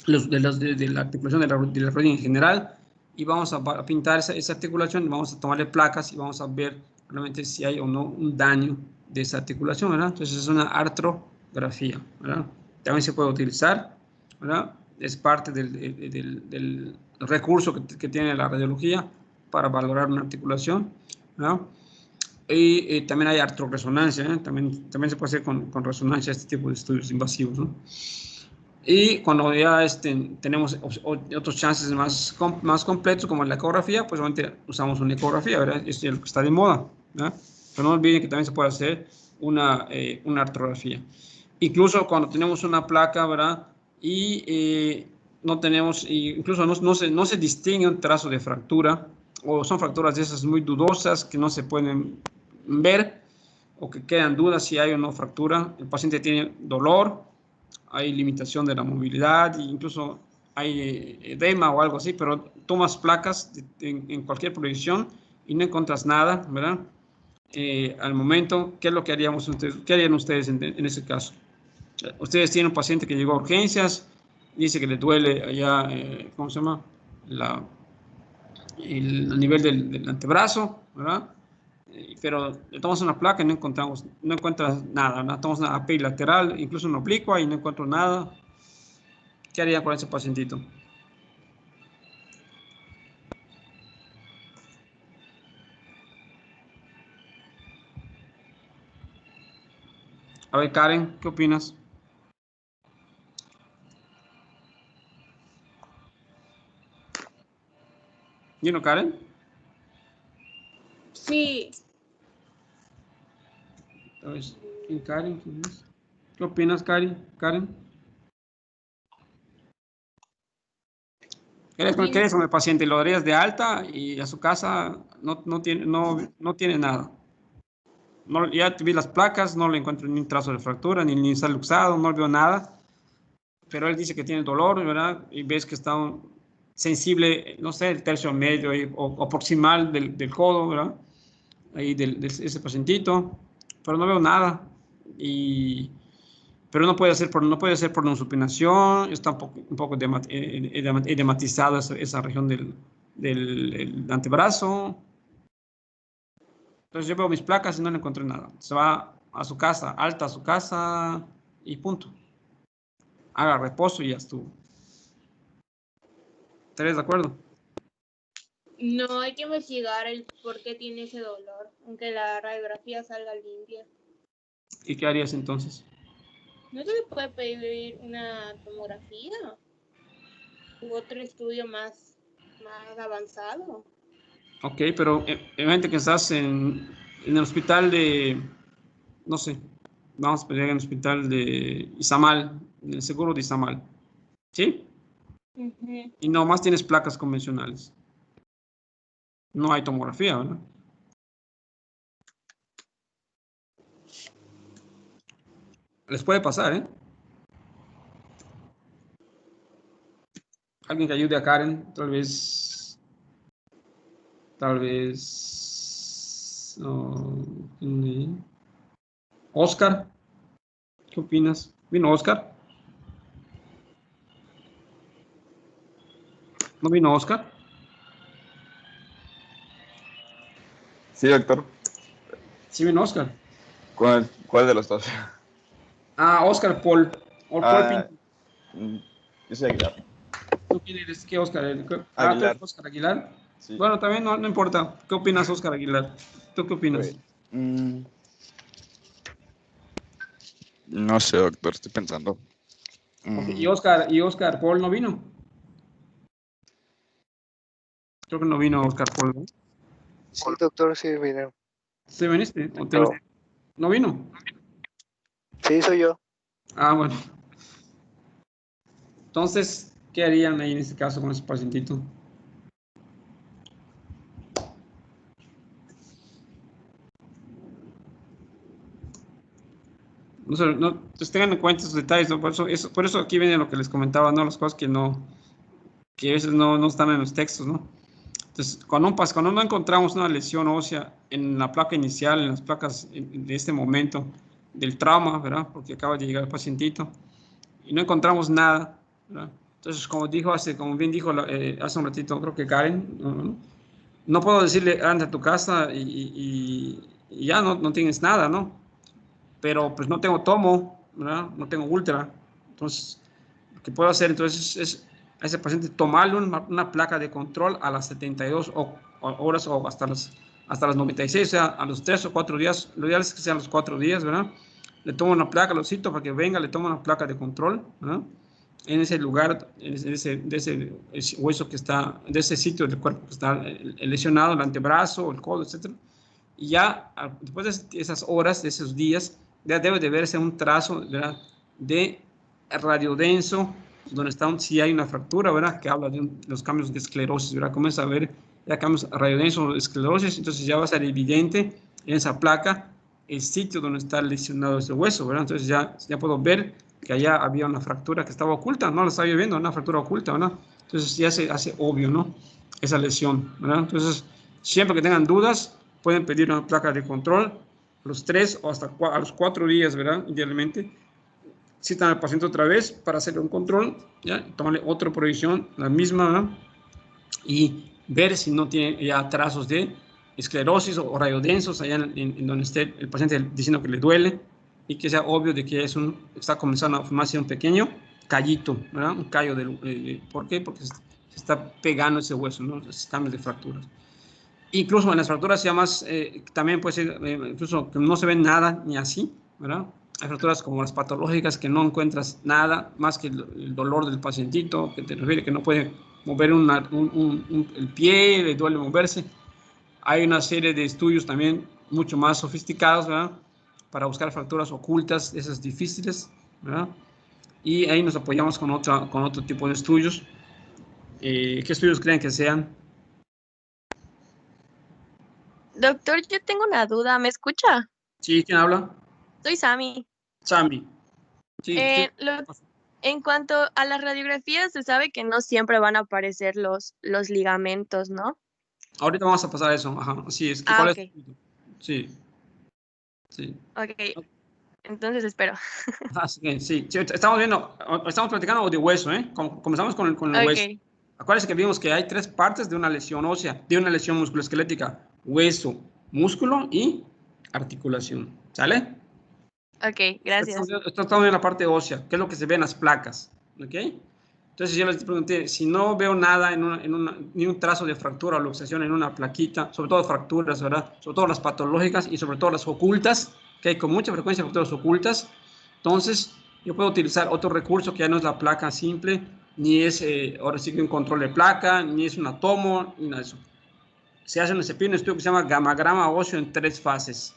la articulación de la rodilla en general, y vamos a pintar esa articulación, y vamos a tomarle placas y vamos a ver realmente si hay o no un daño de esa articulación, ¿verdad? Entonces es una artrografía, ¿verdad? También se puede utilizar, ¿verdad? Es parte del recurso que tiene la radiología para valorar una articulación, ¿no? Y también hay artroresonancia, ¿eh? También se puede hacer con resonancia este tipo de estudios invasivos, ¿no? Y cuando ya tenemos otros chances más completos, como la ecografía, pues obviamente usamos una ecografía, ¿verdad? Esto es lo que está de moda, ¿verdad? Pero no olviden que también se puede hacer una artrografía. Incluso cuando tenemos una placa, ¿verdad? Y no tenemos, incluso no se distingue un trazo de fractura, o son fracturas de esas muy dudosas que no se pueden ver, o que quedan dudas si hay o no fractura. El paciente tiene dolor, hay limitación de la movilidad, e incluso hay edema o algo así, pero tomas placas en cualquier proyección y no encuentras nada, ¿verdad? Al momento, ¿qué es lo que haríamos ustedes? ¿Qué harían ustedes en ese caso? Ustedes tienen un paciente que llegó a urgencias, dice que le duele allá, ¿cómo se llama? A nivel del antebrazo, ¿verdad? Pero le tomamos una placa y no encuentras nada, ¿no? Tomamos una API lateral, incluso una oblicua y no encuentro nada. ¿Qué haría con ese pacientito? A ver, Karen, ¿qué opinas? ¿Y no, Karen? Sí. A ver, ¿quién Karen? ¿Quién es? ¿Qué opinas, Karen? ¿Qué eres con el paciente? ¿Lo darías de alta y a su casa no tiene nada? No, ya vi las placas, no le encuentro ni un trazo de fractura, ni está luxado, no veo nada. Pero él dice que tiene dolor, ¿verdad? Y ves que está sensible, no sé, el tercio medio o proximal del codo, ¿verdad? Ahí de ese pacientito, pero no veo nada. Pero no puede ser por supinación, está un poco edematizada esa región del antebrazo. Entonces yo veo mis placas y no le encontré nada. Se va a su casa, alta a su casa y punto. Haga reposo y ya estuvo. ¿Estarías de acuerdo? No, hay que investigar el por qué tiene ese dolor, aunque la radiografía salga limpia. ¿Y qué harías entonces? ¿No se le puede pedir una tomografía u otro estudio más avanzado? Ok, pero obviamente que estás en el hospital no sé, vamos a pedir en el hospital de Izamal, en el seguro de Izamal, ¿sí? Uh-huh. Y nomás tienes placas convencionales. No hay tomografía, ¿verdad? Les puede pasar, ¿eh? alguien que ayude a Karen, tal vez, Oscar, ¿qué opinas? ¿Vino Oscar? ¿No vino Oscar? Sí, doctor. Sí vino Oscar. ¿Cuál de los dos? Oscar Paul. O Paul Pinto. Yo soy Aguilar. ¿Tú quién eres? ¿Qué Oscar? Aguilar. ¿Tú eres Oscar Aguilar? Sí. Bueno, también no importa. ¿Qué opinas, Oscar Aguilar? ¿Tú qué opinas? No sé, doctor, estoy pensando. Okay. ¿Y Oscar Paul no vino? Creo que no vino Oscar Paul, ¿no? Sí, doctor, sí vine. ¿Sí viniste? ¿No vino? Sí, soy yo. Bueno. Entonces, ¿qué harían ahí en este caso con ese pacientito? Entonces tengan en cuenta esos detalles, ¿no? Por eso aquí viene lo que les comentaba, ¿no? Las cosas que a veces no están en los textos, ¿no? Entonces, cuando no encontramos una lesión ósea en la placa inicial, en las placas de este momento del trauma, ¿verdad? Porque acaba de llegar el pacientito, y no encontramos nada, ¿verdad? Entonces, como bien dijo hace un ratito, creo que Karen, no puedo decirle, anda a tu casa y ya no tienes nada, ¿no? Pero pues no tengo tomo, ¿verdad? No tengo ultra. Entonces, lo que puedo hacer entonces es a ese paciente tomarle una placa de control a las 72 horas o hasta las 96, o sea, a los 3 o 4 días. Lo ideal es que sean los 4 días, ¿verdad? Le tomo una placa, lo cito para que venga, le tomo una placa de control, ¿verdad? En ese lugar, de ese hueso que está, de ese sitio del cuerpo que está lesionado, el antebrazo, el codo, etc. Y ya después de esas horas, de esos días, ya debe de verse un trazo, ¿verdad? De radiodenso, donde está si hay una fractura, ¿verdad? Que habla de los cambios de esclerosis, ¿verdad? Comienza a ver ya cambios radiodenso de esclerosis, entonces ya va a ser evidente en esa placa el sitio donde está lesionado ese hueso, ¿verdad? Entonces ya puedo ver que allá había una fractura que estaba oculta, no la estaba viendo, una fractura oculta, ¿verdad? Entonces ya se hace obvio, ¿no? Esa lesión, ¿verdad? Entonces, siempre que tengan dudas, pueden pedir una placa de control los 3 o hasta a los 4 días, ¿verdad? Idealmente, citan al paciente otra vez para hacerle un control, ¿ya? Tomarle otra proyección, la misma, ¿verdad? Y ver si no tiene ya trazos de esclerosis o radiodensos allá en donde esté el paciente diciendo que le duele y que sea obvio de que está comenzando a formarse un pequeño callito, ¿verdad? Un callo. ¿Por qué? Porque se está pegando ese hueso, ¿no? Esos cambios de fracturas. Incluso en las fracturas ya más, también puede ser, incluso que no se ve nada ni así, ¿verdad? Hay fracturas como las patológicas que no encuentras nada más que el dolor del pacientito, que te refiere que no puede mover el pie, le duele moverse. Hay una serie de estudios también mucho más sofisticados, ¿verdad? Para buscar fracturas ocultas, esas difíciles, ¿verdad? Y ahí nos apoyamos con otro tipo de estudios. ¿Qué estudios creen que sean? Doctor, yo tengo una duda, ¿me escucha? Sí, ¿quién habla? Soy Sammy. Sammy. Sí, en cuanto a las radiografías, se sabe que no siempre van a aparecer los ligamentos, ¿no? Ahorita vamos a pasar a eso. Ajá, sí, es que ¿cuál okay. es? Sí. Ok, entonces espero. Sí, estamos platicando de hueso, ¿eh? Comenzamos con el hueso. Acuérdense que vimos que hay 3 partes de una lesión ósea, de una lesión musculoesquelética: hueso, músculo y articulación. ¿Sale? Ok, gracias. Estamos en la parte ósea, que es lo que se ve en las placas. ¿Ok? Entonces yo les pregunté, si no veo nada ni un trazo de fractura o luxación en una plaquita, sobre todo fracturas, ¿verdad? Sobre todo las patológicas y sobre todo las ocultas, que hay con mucha frecuencia fracturas ocultas, entonces yo puedo utilizar otro recurso que ya no es la placa simple, ni es ahora sí que un control de placa, ni es una tomo, ni nada de eso. Se hace un estudio que se llama gamagrama óseo en 3 fases.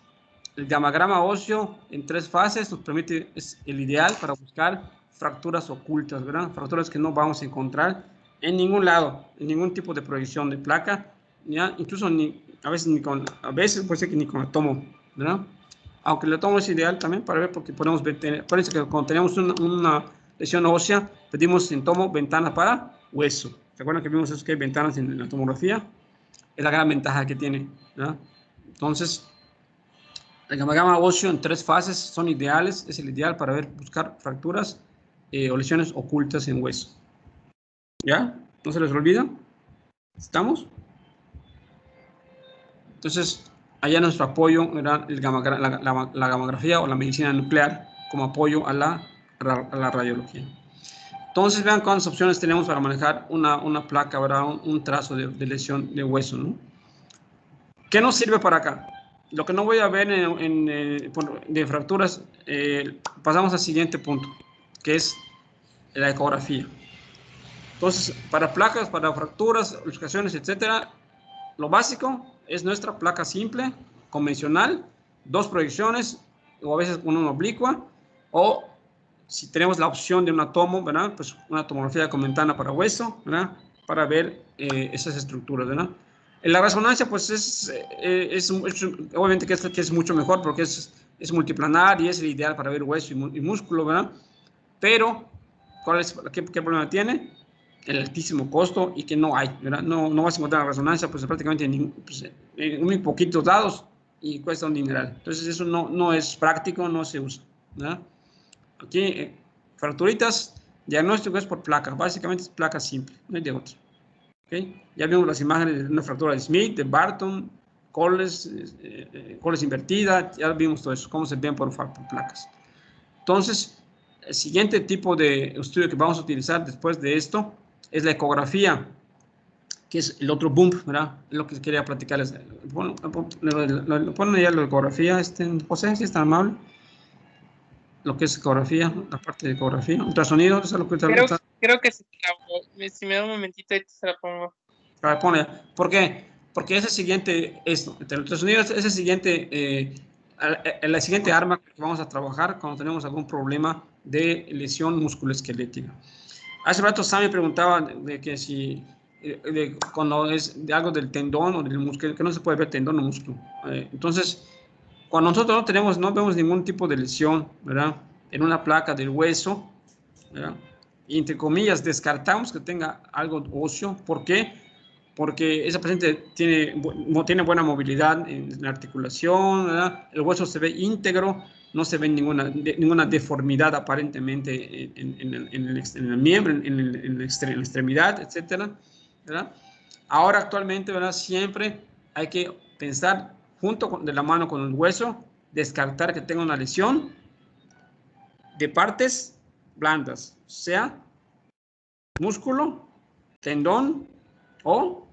El gamagrama óseo en 3 fases nos permite, es el ideal para buscar fracturas ocultas, ¿verdad? Fracturas que no vamos a encontrar en ningún lado, en ningún tipo de proyección de placa, ¿ya? Incluso a veces puede ser que ni con la tomo, ¿verdad? Aunque la tomo es ideal también para ver, porque podemos ver, parece que cuando tenemos lesión ósea, pedimos en tomo ventana para hueso. ¿Se acuerdan que vimos eso, que hay ventanas en la tomografía? Es la gran ventaja que tiene, ¿no? Entonces, el gamma óseo en 3 fases son ideales, es el ideal para buscar fracturas o lesiones ocultas en hueso. ¿Ya? ¿No se les olvida? ¿Estamos? Entonces, allá nuestro apoyo era la gamografía o la medicina nuclear como apoyo a la radiología. Entonces, vean cuántas opciones tenemos para manejar una placa, ¿verdad? Un trazo de lesión de hueso, ¿no? ¿Qué nos sirve para acá? Lo que no voy a ver de fracturas, pasamos al siguiente punto, que es la ecografía. Entonces, para placas, para fracturas, luxaciones, etcétera, lo básico es nuestra placa simple, convencional, 2 proyecciones, o a veces una oblicua, o si tenemos la opción de una tomo, ¿verdad? Pues una tomografía con ventana para hueso, ¿verdad? Para ver esas estructuras, ¿verdad? En la resonancia, pues obviamente que es mucho mejor porque es multiplanar y es el ideal para ver hueso y músculo, ¿verdad? Pero, ¿qué problema tiene? El altísimo costo y que no hay, ¿verdad? No vas a encontrar la resonancia, pues prácticamente en muy poquitos lados y cuesta un dineral. Entonces, eso no es práctico, no se usa, ¿verdad? Aquí, fracturitas, diagnóstico es por placa, básicamente es placa simple, no hay de otra. ¿Okay? Ya vimos las imágenes de una fractura de Smith, de Barton, Coles invertida, ya vimos todo eso, cómo se ven por placas. Entonces, el siguiente tipo de estudio que vamos a utilizar después de esto es la ecografía, que es el otro boom, ¿verdad? Es lo que quería platicarles. Ponen ya la ecografía, José, si es tan amable. Lo que es ecografía, la parte de ecografía, ultrasonido, eso es lo que creo que si me da un momentito, ahí se la pongo. ¿Por qué? Porque ese siguiente, el ultrasonido es ese siguiente, la siguiente arma que vamos a trabajar cuando tenemos algún problema de lesión musculoesquelética. Hace rato Sammy preguntaba de que si, cuando es de algo del tendón o del músculo, que no se puede ver tendón o músculo. Entonces, cuando nosotros no vemos ningún tipo de lesión, ¿verdad? En una placa del hueso, ¿verdad? Y entre comillas, descartamos que tenga algo óseo. ¿Por qué? Porque esa paciente tiene buena movilidad en la articulación, ¿verdad? El hueso se ve íntegro, no se ve ninguna deformidad aparentemente en el miembro, en la extremidad, etcétera, ¿verdad? Ahora, actualmente, ¿verdad? Siempre hay que pensar de la mano con el hueso, descartar que tenga una lesión de partes blandas, sea músculo, tendón o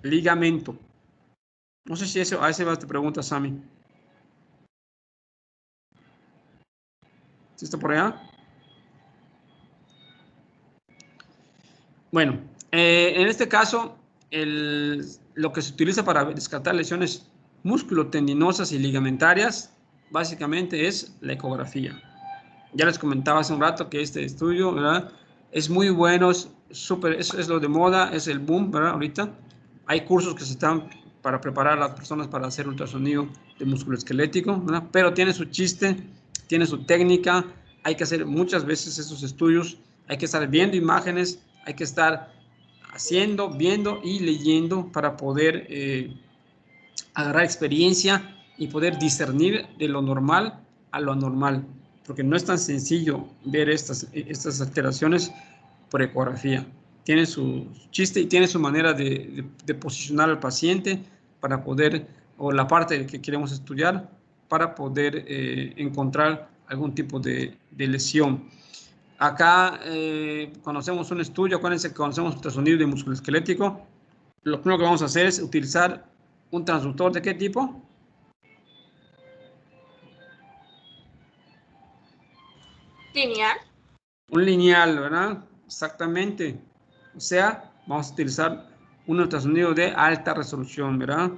ligamento. No sé si a ese va tu pregunta, Sammy. ¿Sí está por allá? Bueno, en este caso, lo que se utiliza para descartar lesiones musculotendinosas y ligamentarias, básicamente es la ecografía. Ya les comentaba hace un rato que este estudio, ¿verdad? Es muy bueno, es lo de moda, es el boom, ¿verdad? Ahorita hay cursos que se están para preparar a las personas para hacer ultrasonido de músculo esquelético, ¿verdad? Pero tiene su chiste, tiene su técnica, hay que hacer muchas veces esos estudios, hay que estar viendo imágenes, hay que estar haciendo, viendo y leyendo para poder agarrar experiencia y poder discernir de lo normal a lo anormal, porque no es tan sencillo ver estas alteraciones por ecografía. Tiene su chiste y tiene su manera de posicionar al paciente para poder, o la parte que queremos estudiar, para poder encontrar algún tipo de lesión. Acá, cuando hacemos un estudio, acuérdense que cuando hacemos ultrasonido de músculo esquelético, lo primero que vamos a hacer es utilizar un transductor de qué tipo? Lineal. Un lineal, ¿verdad? Exactamente. O sea, vamos a utilizar un ultrasonido de alta resolución, ¿verdad?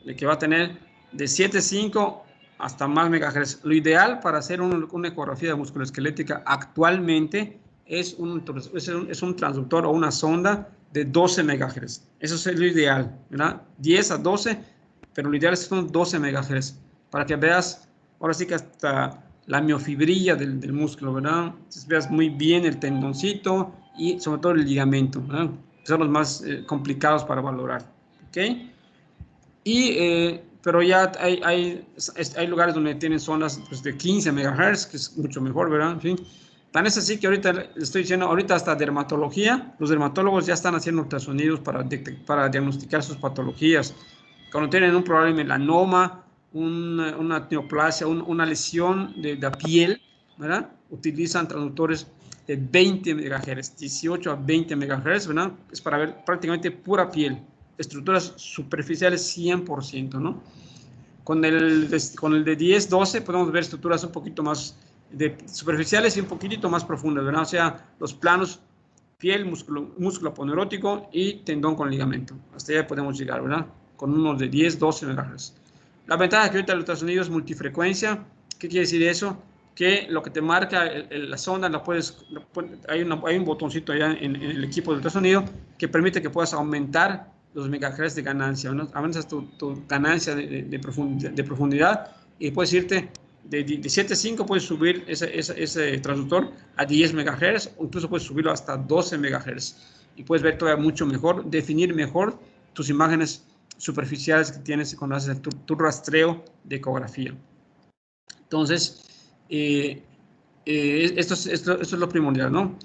El que va a tener de 7.5 hasta más megahertz. Lo ideal para hacer una ecografía de musculoesquelética actualmente es un transductor o una sonda de 12 megahertz. Eso es lo ideal, ¿verdad? 10 a 12, pero lo ideal son 12 megahertz. Para que veas, ahora sí que hasta la miofibrilla del músculo, ¿verdad? Entonces veas muy bien el tendoncito y sobre todo el ligamento, ¿verdad? Son los más complicados para valorar, ¿ok? Pero ya hay lugares donde tienen zonas pues, de 15 MHz, que es mucho mejor, ¿verdad? En fin. Tan es así que ahorita le estoy diciendo, ahorita hasta dermatología, los dermatólogos ya están haciendo ultrasonidos para diagnosticar sus patologías. Cuando tienen un problema de melanoma, una neoplasia, una lesión de la piel, ¿verdad? Utilizan transductores de 20 MHz, 18 a 20 MHz, ¿verdad? Es para ver prácticamente pura piel, estructuras superficiales 100%, ¿no? Con el de 10, 12 podemos ver estructuras un poquito más superficiales y un poquitito más profundas, ¿verdad? O sea, los planos, piel, músculo aponeurótico y tendón con ligamento. Hasta allá podemos llegar, ¿verdad? Con unos de 10, 12 MHz. La ventaja es que ahorita el ultrasonido es multifrecuencia. ¿Qué quiere decir eso? Que lo que te marca la sonda, hay un botoncito allá en el equipo de ultrasonido que permite que puedas aumentar los megahertz de ganancia, ¿no? Avanzas tu ganancia de profundidad y puedes irte de 7.5, puedes subir ese transductor a 10 MHz o incluso puedes subirlo hasta 12 MHz y puedes ver todavía mucho mejor, definir mejor tus imágenes superficiales que tienes cuando haces tu rastreo de ecografía. Entonces, esto es lo primordial, ¿no?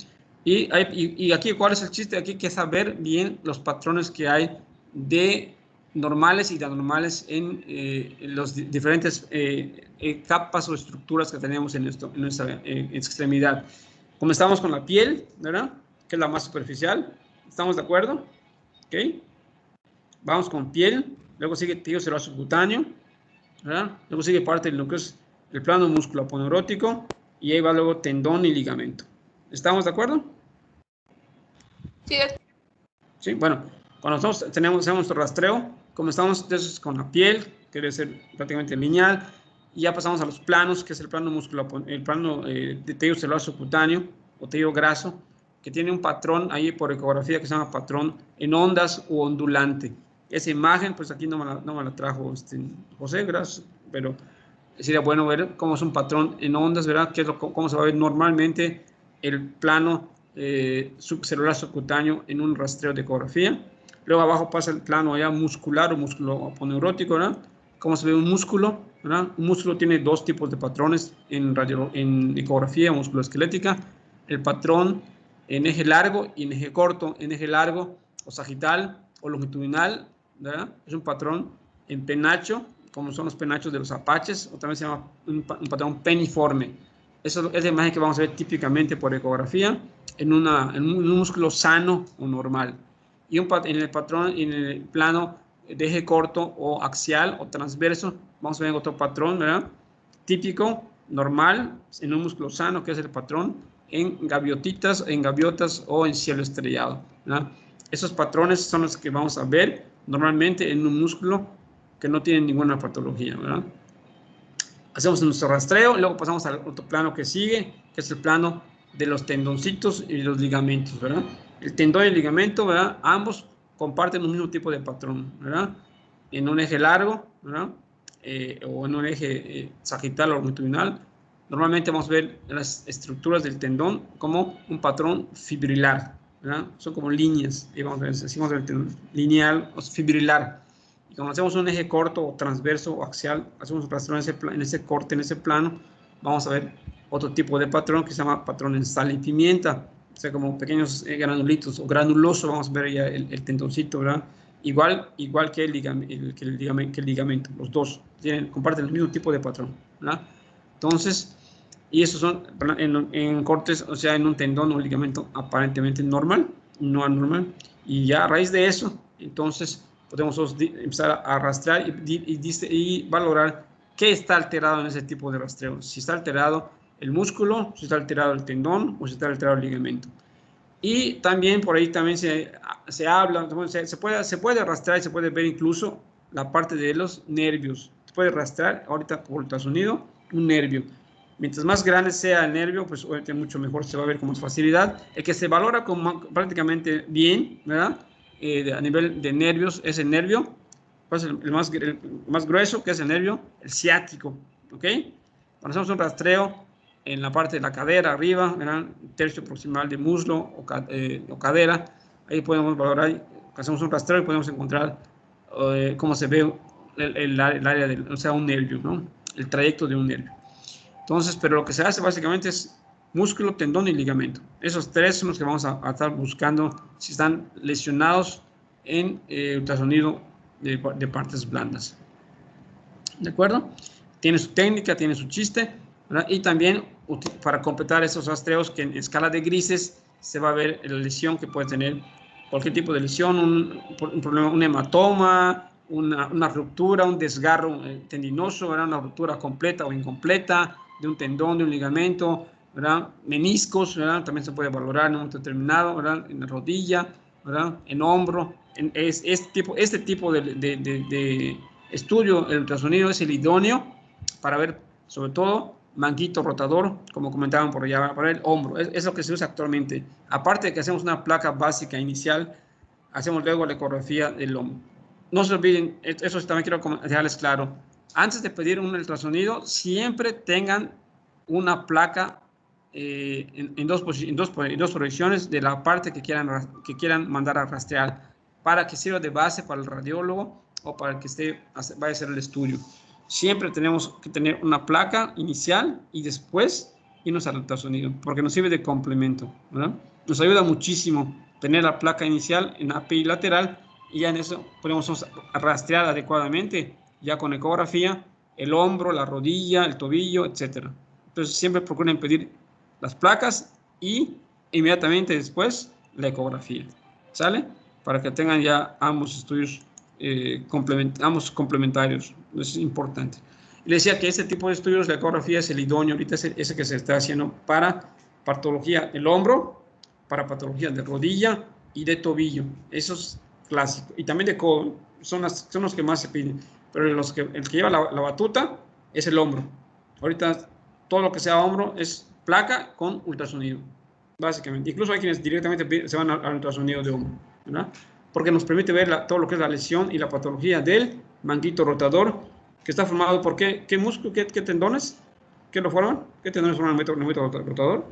Y aquí, ¿cuál es el chiste? Aquí hay que saber bien los patrones que hay de normales y de anormales en los diferentes capas o estructuras que tenemos en nuestra extremidad. Comenzamos con la piel, ¿verdad? Que es la más superficial. ¿Estamos de acuerdo? ¿Ok? Vamos con piel. Luego sigue tejido celular subcutáneo, ¿verdad? Luego sigue parte de lo que es el plano musculoaponeurótico y ahí va luego tendón y ligamento. ¿Estamos de acuerdo? Sí. Sí, bueno, cuando hacemos nuestro rastreo, comenzamos entonces con la piel, que debe ser prácticamente lineal, y ya pasamos a los planos, que es el plano de tejido celular subcutáneo o tejido graso, que tiene un patrón ahí por ecografía que se llama patrón en ondas u ondulante. Esa imagen, pues aquí no me la trajo José, gracias, pero sería bueno ver cómo es un patrón en ondas, ¿verdad? Cómo se va a ver normalmente el plano subcelular subcutáneo en un rastreo de ecografía. Luego abajo pasa el plano ya muscular o músculo aponeurótico, ¿verdad? Cómo se ve un músculo, ¿verdad? Un músculo tiene dos tipos de patrones en ecografía musculoesquelética. El patrón en eje largo y en eje corto. En eje largo o sagital o longitudinal, ¿verdad? Es un patrón en penacho, como son los penachos de los apaches, o también se llama un patrón peniforme. Esa es la imagen que vamos a ver típicamente por ecografía en un músculo sano o normal. Y en el plano de eje corto o axial o transverso, vamos a ver otro patrón, ¿verdad? Típico, normal, en un músculo sano, que es el patrón en gaviotas o en cielo estrellado, ¿verdad? Esos patrones son los que vamos a ver normalmente en un músculo que no tiene ninguna patología, ¿verdad? Hacemos nuestro rastreo y luego pasamos al otro plano que sigue, que es el plano de los tendoncitos y los ligamentos, ¿verdad? El tendón y el ligamento, ¿verdad? Ambos comparten un mismo tipo de patrón, ¿verdad? En un eje largo, ¿verdad? O en un eje sagital o longitudinal. Normalmente vamos a ver las estructuras del tendón como un patrón fibrilar, ¿verdad? Son como líneas, y vamos a ver, decimos el tendón lineal o fibrilar. Y cuando hacemos un eje corto o transverso o axial, hacemos un rastreo en ese corte, en ese plano, vamos a ver otro tipo de patrón que se llama patrón en sal y pimienta, o sea, como pequeños granulitos o granuloso, vamos a ver ya el tendoncito, ¿verdad? Igual que el ligamento, los dos comparten el mismo tipo de patrón, ¿verdad? Entonces, y esos son en cortes, o sea, en un tendón o un ligamento aparentemente normal, no anormal, y ya a raíz de eso, entonces podemos empezar a rastrear y valorar qué está alterado en ese tipo de rastreo. Si está alterado el músculo, si está alterado el tendón o si está alterado el ligamento. Y también por ahí también se habla, se puede rastrear y se puede ver incluso la parte de los nervios. Se puede rastrear ahorita por ultrasonido un nervio. Mientras más grande sea el nervio, pues obviamente mucho mejor se va a ver con más facilidad. El que se valora como prácticamente bien, ¿verdad? A nivel de nervios es el nervio, pues el más grueso, que es el nervio, el ciático, ¿ok? Cuando hacemos un rastreo en la parte de la cadera arriba, ¿verdad? Tercio proximal de muslo o cadera, ahí podemos valorar, hacemos un rastreo y podemos encontrar cómo se ve el área del, o sea, un nervio, ¿no? El trayecto de un nervio. Entonces, pero lo que se hace básicamente es músculo, tendón y ligamento. Esos tres son los que vamos a estar buscando si están lesionados en ultrasonido de partes blandas. ¿De acuerdo? Tiene su técnica, tiene su chiste, ¿verdad? Y también para completar esos rastreos que en escala de grises se va a ver la lesión que puede tener cualquier tipo de lesión, un problema, un hematoma, una ruptura, un desgarro tendinoso, ¿verdad? Una ruptura completa o incompleta de un tendón, de un ligamento, ¿verdad? Meniscos, ¿verdad? También se puede valorar en un momento determinado, ¿verdad? En la rodilla, ¿verdad? En hombro. Este tipo de estudio, el ultrasonido es el idóneo para ver, sobre todo, manguito rotador, como comentaban por allá, para el hombro. Es lo que se usa actualmente. Aparte de que hacemos una placa básica inicial, hacemos luego la ecografía del hombro. No se olviden, eso también quiero dejarles claro. Antes de pedir un ultrasonido, siempre tengan una placa en dos proyecciones de la parte que quieran mandar a rastrear, para que sirva de base para el radiólogo o para el que vaya a hacer el estudio. Siempre tenemos que tener una placa inicial y después irnos al ultrasonido, porque nos sirve de complemento, ¿verdad? Nos ayuda muchísimo tener la placa inicial en API lateral y ya en eso podemos rastrear adecuadamente, ya con ecografía, el hombro, la rodilla, el tobillo, etc. Entonces siempre procuren pedir las placas y inmediatamente después la ecografía, ¿sale? Para que tengan ya ambos estudios ambos complementarios. Eso es importante. Le decía que este tipo de estudios, la ecografía es el idóneo, ahorita es ese que se está haciendo para patología del hombro, para patología de rodilla y de tobillo. Eso es clásico. Y también de codo, son los que más se piden. Pero el que lleva la batuta es el hombro. Ahorita todo lo que sea hombro es placa con ultrasonido, básicamente. Incluso hay quienes directamente se van al ultrasonido de hombro, ¿verdad? Porque nos permite ver todo lo que es la lesión y la patología del manguito rotador, que está formado por qué músculo, qué tendones, qué lo forman, qué tendones forman el manguito rotador.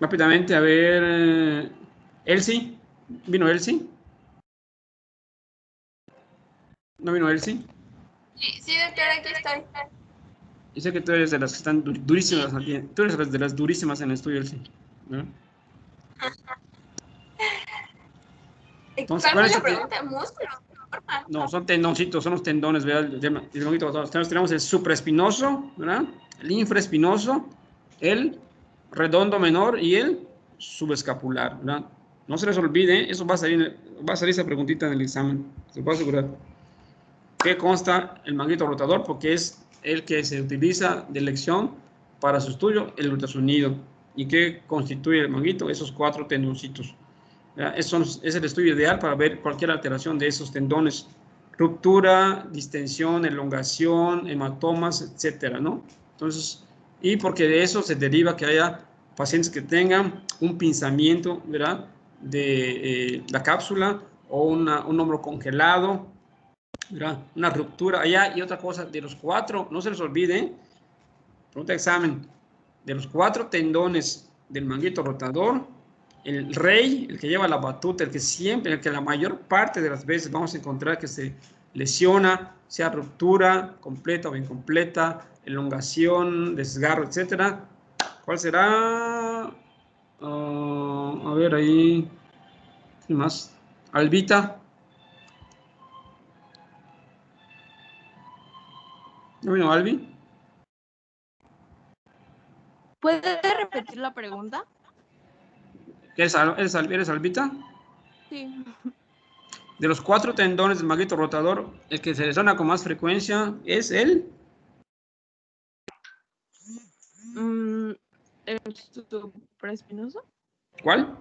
Rápidamente, a ver, Elsie, ¿vino Elsie? ¿No vino Elsie? Sí, doctor, aquí estoy. Y sé que tú eres de las que están durísimas aquí. Tú eres de las durísimas en el estudio, Elsie, ¿no? Entonces, ¿cuál fue la pregunta? ¿Músculo? No, son tendoncitos, son los tendones, ¿verdad? Tenemos el supraespinoso, ¿verdad? El infraespinoso, el redondo menor y el subescapular, ¿verdad? No se les olvide, eso va a salir esa preguntita en el examen, se puede asegurar. ¿Qué consta el manguito rotador? Porque es el que se utiliza de elección para su estudio, el ultrasonido. ¿Y qué constituye el manguito? Esos 4 tendoncitos. Es el estudio ideal para ver cualquier alteración de esos tendones, ruptura, distensión, elongación, hematomas, etcétera, ¿no? Entonces, y porque de eso se deriva que haya pacientes que tengan un pinzamiento, ¿verdad?, de la cápsula o un hombro congelado, ¿verdad?, una ruptura allá. Y otra cosa, de los 4, no se les olvide, pregunta de examen, de los 4 tendones del manguito rotador, el rey, el que lleva la batuta, el que la mayor parte de las veces vamos a encontrar que se lesiona, sea ruptura completa o incompleta, elongación, desgarro, etcétera. ¿Cuál será? A ver ahí, ¿qué más? Albita. ¿No vino Albi? ¿Puede repetir la pregunta? ¿Eres Albita? Sí. De los 4 tendones del manguito rotador, el que se lesiona con más frecuencia es el... ¿El supraespinoso? ¿Cuál?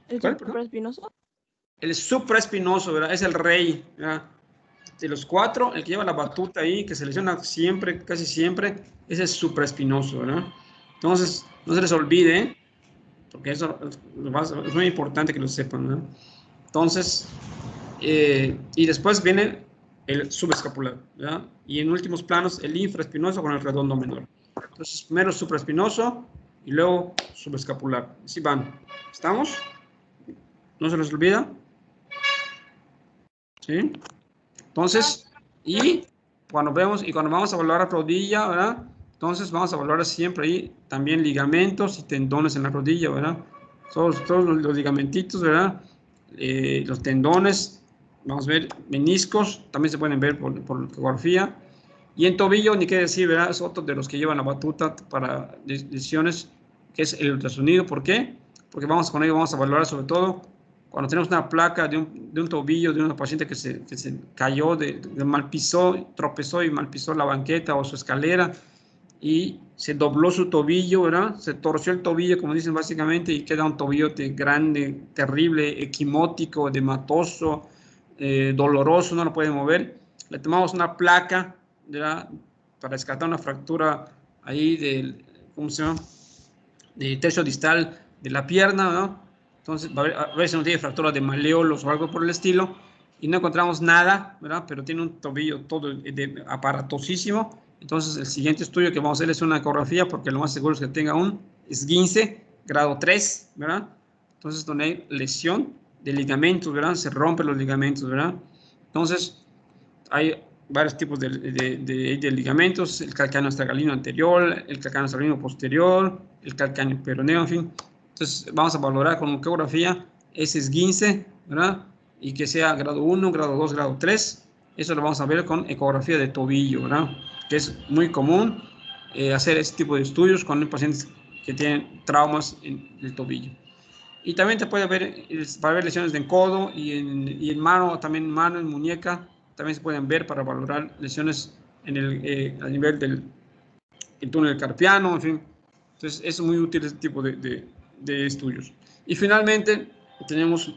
¿El supraespinoso? El supraespinoso, ¿verdad? Es el rey, ¿verdad? De los 4, el que lleva la batuta ahí, que se lesiona siempre, casi siempre, es el supraespinoso, ¿verdad? Entonces, no se les olvide, porque eso es muy importante que lo sepan, ¿no? Entonces, y después viene el subescapular, ¿verdad? Y en últimos planos el infraespinoso con el redondo menor. Entonces, primero supraespinoso y luego subescapular. Así van. ¿Estamos? ¿No se les olvida? ¿Sí? Entonces, y cuando vamos a evaluar la rodilla, ¿verdad? Entonces vamos a evaluar siempre ahí también ligamentos y tendones en la rodilla, ¿verdad? Todos los ligamentitos, ¿verdad? Los tendones, vamos a ver meniscos, también se pueden ver por ecografía. Y en tobillo, ni qué decir, ¿verdad? Es otro de los que llevan la batuta para lesiones, que es el ultrasonido. ¿Por qué? Porque con ello vamos a evaluar sobre todo cuando tenemos una placa de un tobillo de una paciente que se cayó, mal pisó, tropezó y mal pisó la banqueta o su escalera y se dobló su tobillo, ¿verdad? Se torció el tobillo, como dicen básicamente, y queda un tobillo grande, terrible, equimótico, edematoso, doloroso, no lo puede mover. Le tomamos una placa, ¿verdad? Para descartar una fractura ahí ¿cómo se llama? De tercio distal de la pierna, ¿no? Entonces, a ver si no tiene fractura de maleolos o algo por el estilo, y no encontramos nada, ¿verdad? Pero tiene un tobillo todo aparatosísimo. Entonces, el siguiente estudio que vamos a hacer es una ecografía, porque lo más seguro es que tenga un esguince grado 3, ¿verdad? Entonces, donde hay lesión de ligamentos, ¿verdad? Se rompen los ligamentos, ¿verdad? Entonces, hay varios tipos de ligamentos: el calcáneo astragalino anterior, el calcáneo astragalino posterior, el calcáneo peroneo, en fin. Entonces, vamos a valorar con ecografía ese esguince, ¿verdad? Y que sea grado 1, grado 2, grado 3. Eso lo vamos a ver con ecografía de tobillo, ¿verdad? Que es muy común hacer este tipo de estudios con pacientes que tienen traumas en el tobillo. Y también te puede ver, para ver lesiones de codo y en mano, también en mano, en muñeca, también se pueden ver para valorar lesiones a nivel del túnel carpiano, en fin. Entonces, es muy útil este tipo de estudios. Y finalmente, tenemos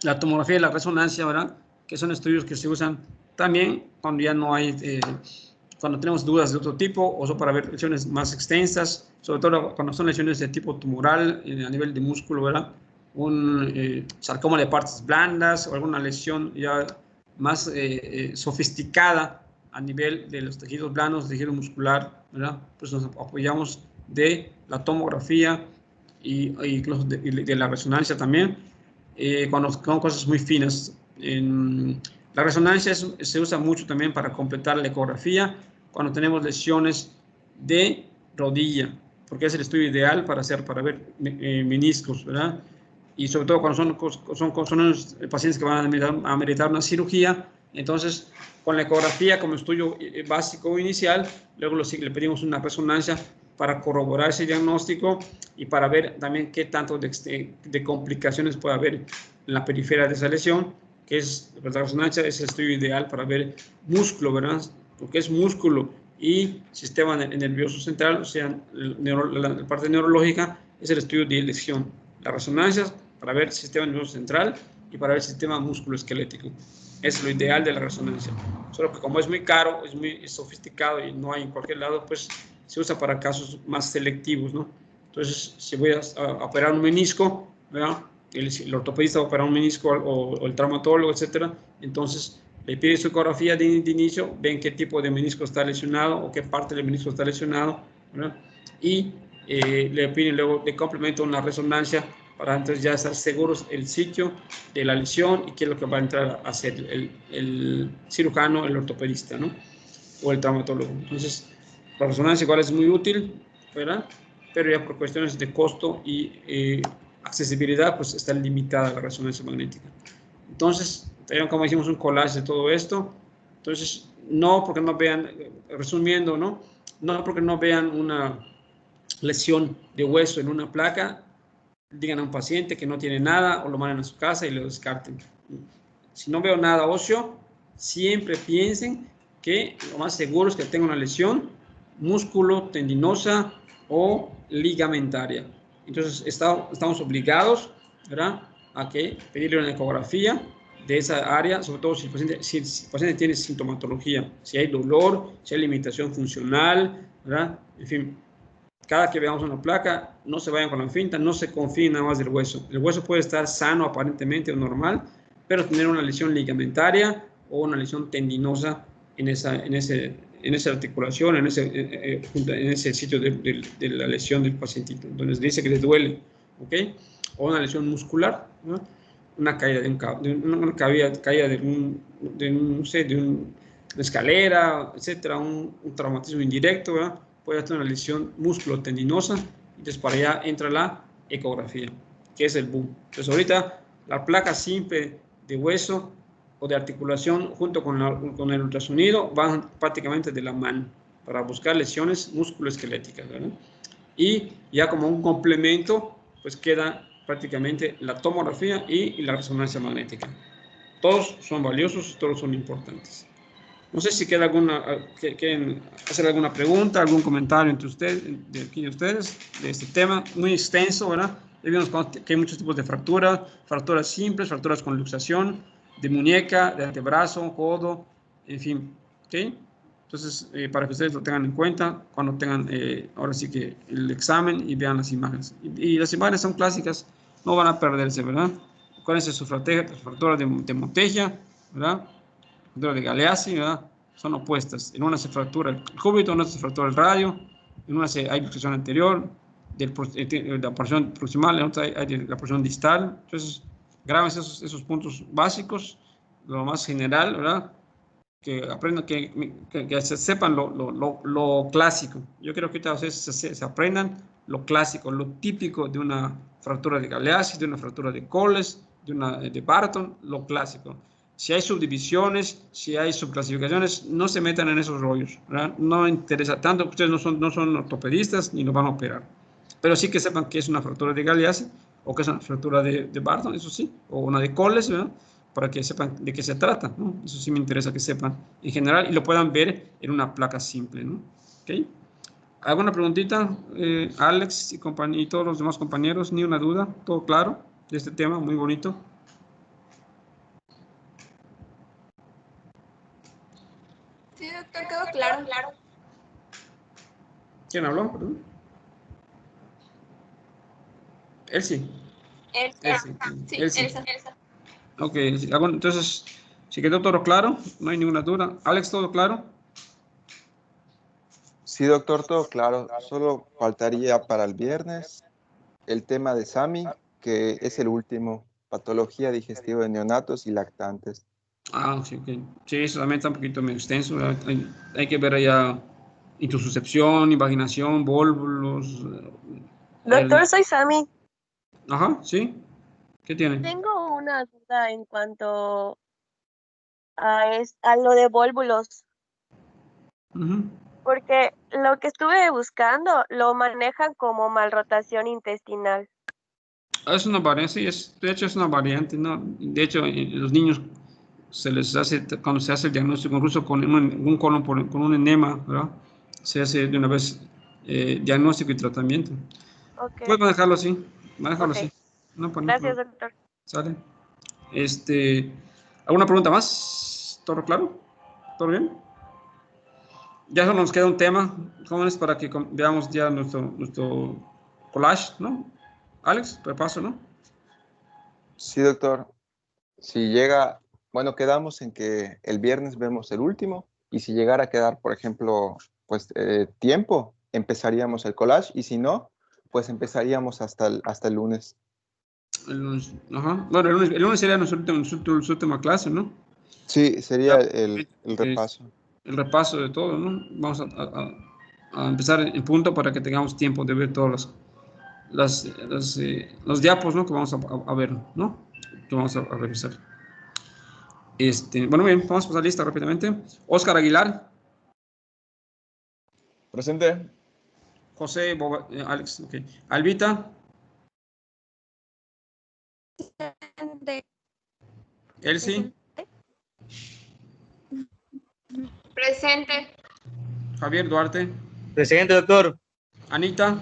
la tomografía y la resonancia, ¿verdad? Que son estudios que se usan también cuando ya no hay, cuando tenemos dudas de otro tipo, o son para ver lesiones más extensas, sobre todo cuando son lesiones de tipo tumoral a nivel de músculo, ¿verdad? Un sarcoma de partes blandas o alguna lesión ya más sofisticada a nivel de los tejidos blandos, tejido muscular, ¿verdad? Pues nos apoyamos de la tomografía y incluso de la resonancia también, cuando son cosas muy finas. La resonancia se usa mucho también para completar la ecografía cuando tenemos lesiones de rodilla, porque es el estudio ideal para ver meniscos, ¿verdad? Y sobre todo cuando son unos pacientes que van a meritar una cirugía. Entonces, con la ecografía como estudio básico o inicial, luego le pedimos una resonancia para corroborar ese diagnóstico y para ver también qué tanto de complicaciones puede haber en la periferia de esa lesión, que es la resonancia, es el estudio ideal para ver músculo, ¿verdad? Porque es músculo y sistema nervioso central, o sea, la parte neurológica, es el estudio de lesión. La resonancia para ver sistema nervioso central y para ver sistema musculoesquelético. Es lo ideal de la resonancia. Solo que como es muy caro, es muy sofisticado y no hay en cualquier lado, pues se usa para casos más selectivos, ¿no? Entonces, si voy a operar un menisco, ¿verdad? El ortopedista va a operar un menisco o el traumatólogo, etcétera, entonces le pide su ecografía de inicio, ven qué tipo de menisco está lesionado o qué parte del menisco está lesionado, ¿verdad? Y le piden luego de complemento una resonancia para entonces ya estar seguros el sitio de la lesión y qué es lo que va a entrar a hacer el cirujano, el ortopedista, ¿no? O el traumatólogo. Entonces, la resonancia igual es muy útil, ¿verdad? Pero ya por cuestiones de costo y accesibilidad, pues está limitada la resonancia magnética. Entonces, como hicimos un collage de todo esto, entonces, no porque no vean, resumiendo, ¿no? No porque no vean una lesión de hueso en una placa, digan a un paciente que no tiene nada o lo manden a su casa y lo descarten. Si no veo nada óseo, siempre piensen que lo más seguro es que tenga una lesión músculo tendinosa o ligamentaria. Entonces, estamos obligados, ¿verdad?, a pedirle una ecografía de esa área, sobre todo si el paciente tiene sintomatología, si hay dolor, si hay limitación funcional, ¿verdad? En fin, cada que veamos una placa, no se vayan con la finta, no se confíen nada más del hueso. El hueso puede estar sano aparentemente o normal, pero tener una lesión ligamentaria o una lesión tendinosa en esa articulación, en ese sitio de la lesión del pacientito, donde dice que le duele, ¿ok? O una lesión muscular, ¿no? Una caída de una escalera, etcétera, un traumatismo indirecto, ¿verdad? Puede ser una lesión musculotendinosa, entonces para allá entra la ecografía, que es el boom. Entonces ahorita la placa simple de hueso o de articulación junto con el ultrasonido van prácticamente de la mano para buscar lesiones musculoesqueléticas, ¿verdad? Y ya como un complemento, pues queda prácticamente la tomografía y la resonancia magnética. Todos son valiosos, todos son importantes. No sé si queda quieren hacer alguna pregunta, algún comentario entre ustedes, de este tema muy extenso, ¿verdad? Vimos que hay muchos tipos de fracturas, fracturas simples, fracturas con luxación, de muñeca, de antebrazo, codo, en fin, ¿ok? Entonces, para que ustedes lo tengan en cuenta cuando tengan ahora sí que el examen y vean las imágenes. Y las imágenes son clásicas, no van a perderse, ¿verdad? Acuérdense sus fracturas de Monteggia, ¿verdad? Fractura de Galeazzi, ¿verdad? Son opuestas. En una se fractura el cúbito, en otra se fractura el radio, en una hay luxación anterior, de la porción proximal, en otra hay de la porción distal. Entonces, graben esos puntos básicos, lo más general, ¿verdad? Que aprendan, que se sepan lo clásico. Yo creo que ustedes se aprendan lo clásico, lo típico de una fractura de Galeazzi, de una fractura de Coles, de Barton, lo clásico. Si hay subdivisiones, si hay subclasificaciones, no se metan en esos rollos, ¿verdad? No interesa tanto, ustedes no son ortopedistas ni nos van a operar. Pero sí que sepan que es una fractura de Galeazzi o que es una fractura de Barton, eso sí, o una de Coles, ¿verdad? Para que sepan de qué se trata, ¿no? Eso sí me interesa que sepan en general y lo puedan ver en una placa simple, ¿no? ¿Ok? ¿Alguna preguntita? Alex y todos los demás compañeros, ni una duda, todo claro de este tema, muy bonito. Sí, doctor, quedó claro. ¿Quién habló? Perdón. Elsie. Elsie. Ok, entonces, si quedó todo claro, no hay ninguna duda. Alex, ¿todo claro? Sí, doctor, todo claro. Solo faltaría para el viernes el tema de SAMI, que es el último, patología digestiva de neonatos y lactantes. Ah, sí, ok. Sí, eso también está un poquito medio extenso. Hay que ver allá intususcepción, invaginación, vólvulos. Doctor, soy Sami. Ajá, sí. ¿Qué tiene? Tengo una duda en cuanto a lo de vólvulos. Porque lo que estuve buscando lo manejan como malrotación intestinal. Es una variante, sí, de hecho es una variante, ¿no? De hecho, los niños se les hace, cuando se hace el diagnóstico, incluso con un colon, con un enema, ¿verdad? Se hace de una vez diagnóstico y tratamiento. Okay. Puedes manejarlo así, así. No, gracias, doctor. Sale. ¿Alguna pregunta más? ¿Todo claro? ¿Todo bien? Ya solo nos queda un tema, jóvenes, para que veamos ya nuestro collage, ¿no? Alex, repaso, ¿no? Sí, doctor. Si llega, bueno, quedamos en que el viernes vemos el último y si llegara a quedar, por ejemplo, pues tiempo, empezaríamos el collage y si no, pues empezaríamos hasta el lunes. El lunes, ajá. Bueno, el lunes sería nuestra última clase, ¿no? Sí, sería el repaso. El repaso de todo, ¿no? Vamos a empezar en punto para que tengamos tiempo de ver todos los diapos, ¿no? Que vamos a ver, ¿no? Que vamos a revisar. Bueno, bien, vamos a pasar lista rápidamente. Oscar Aguilar. Presente. José, Alex, ok. Albita. Presente. Elsie. Presente. Javier Duarte. Presente, doctor. Anita.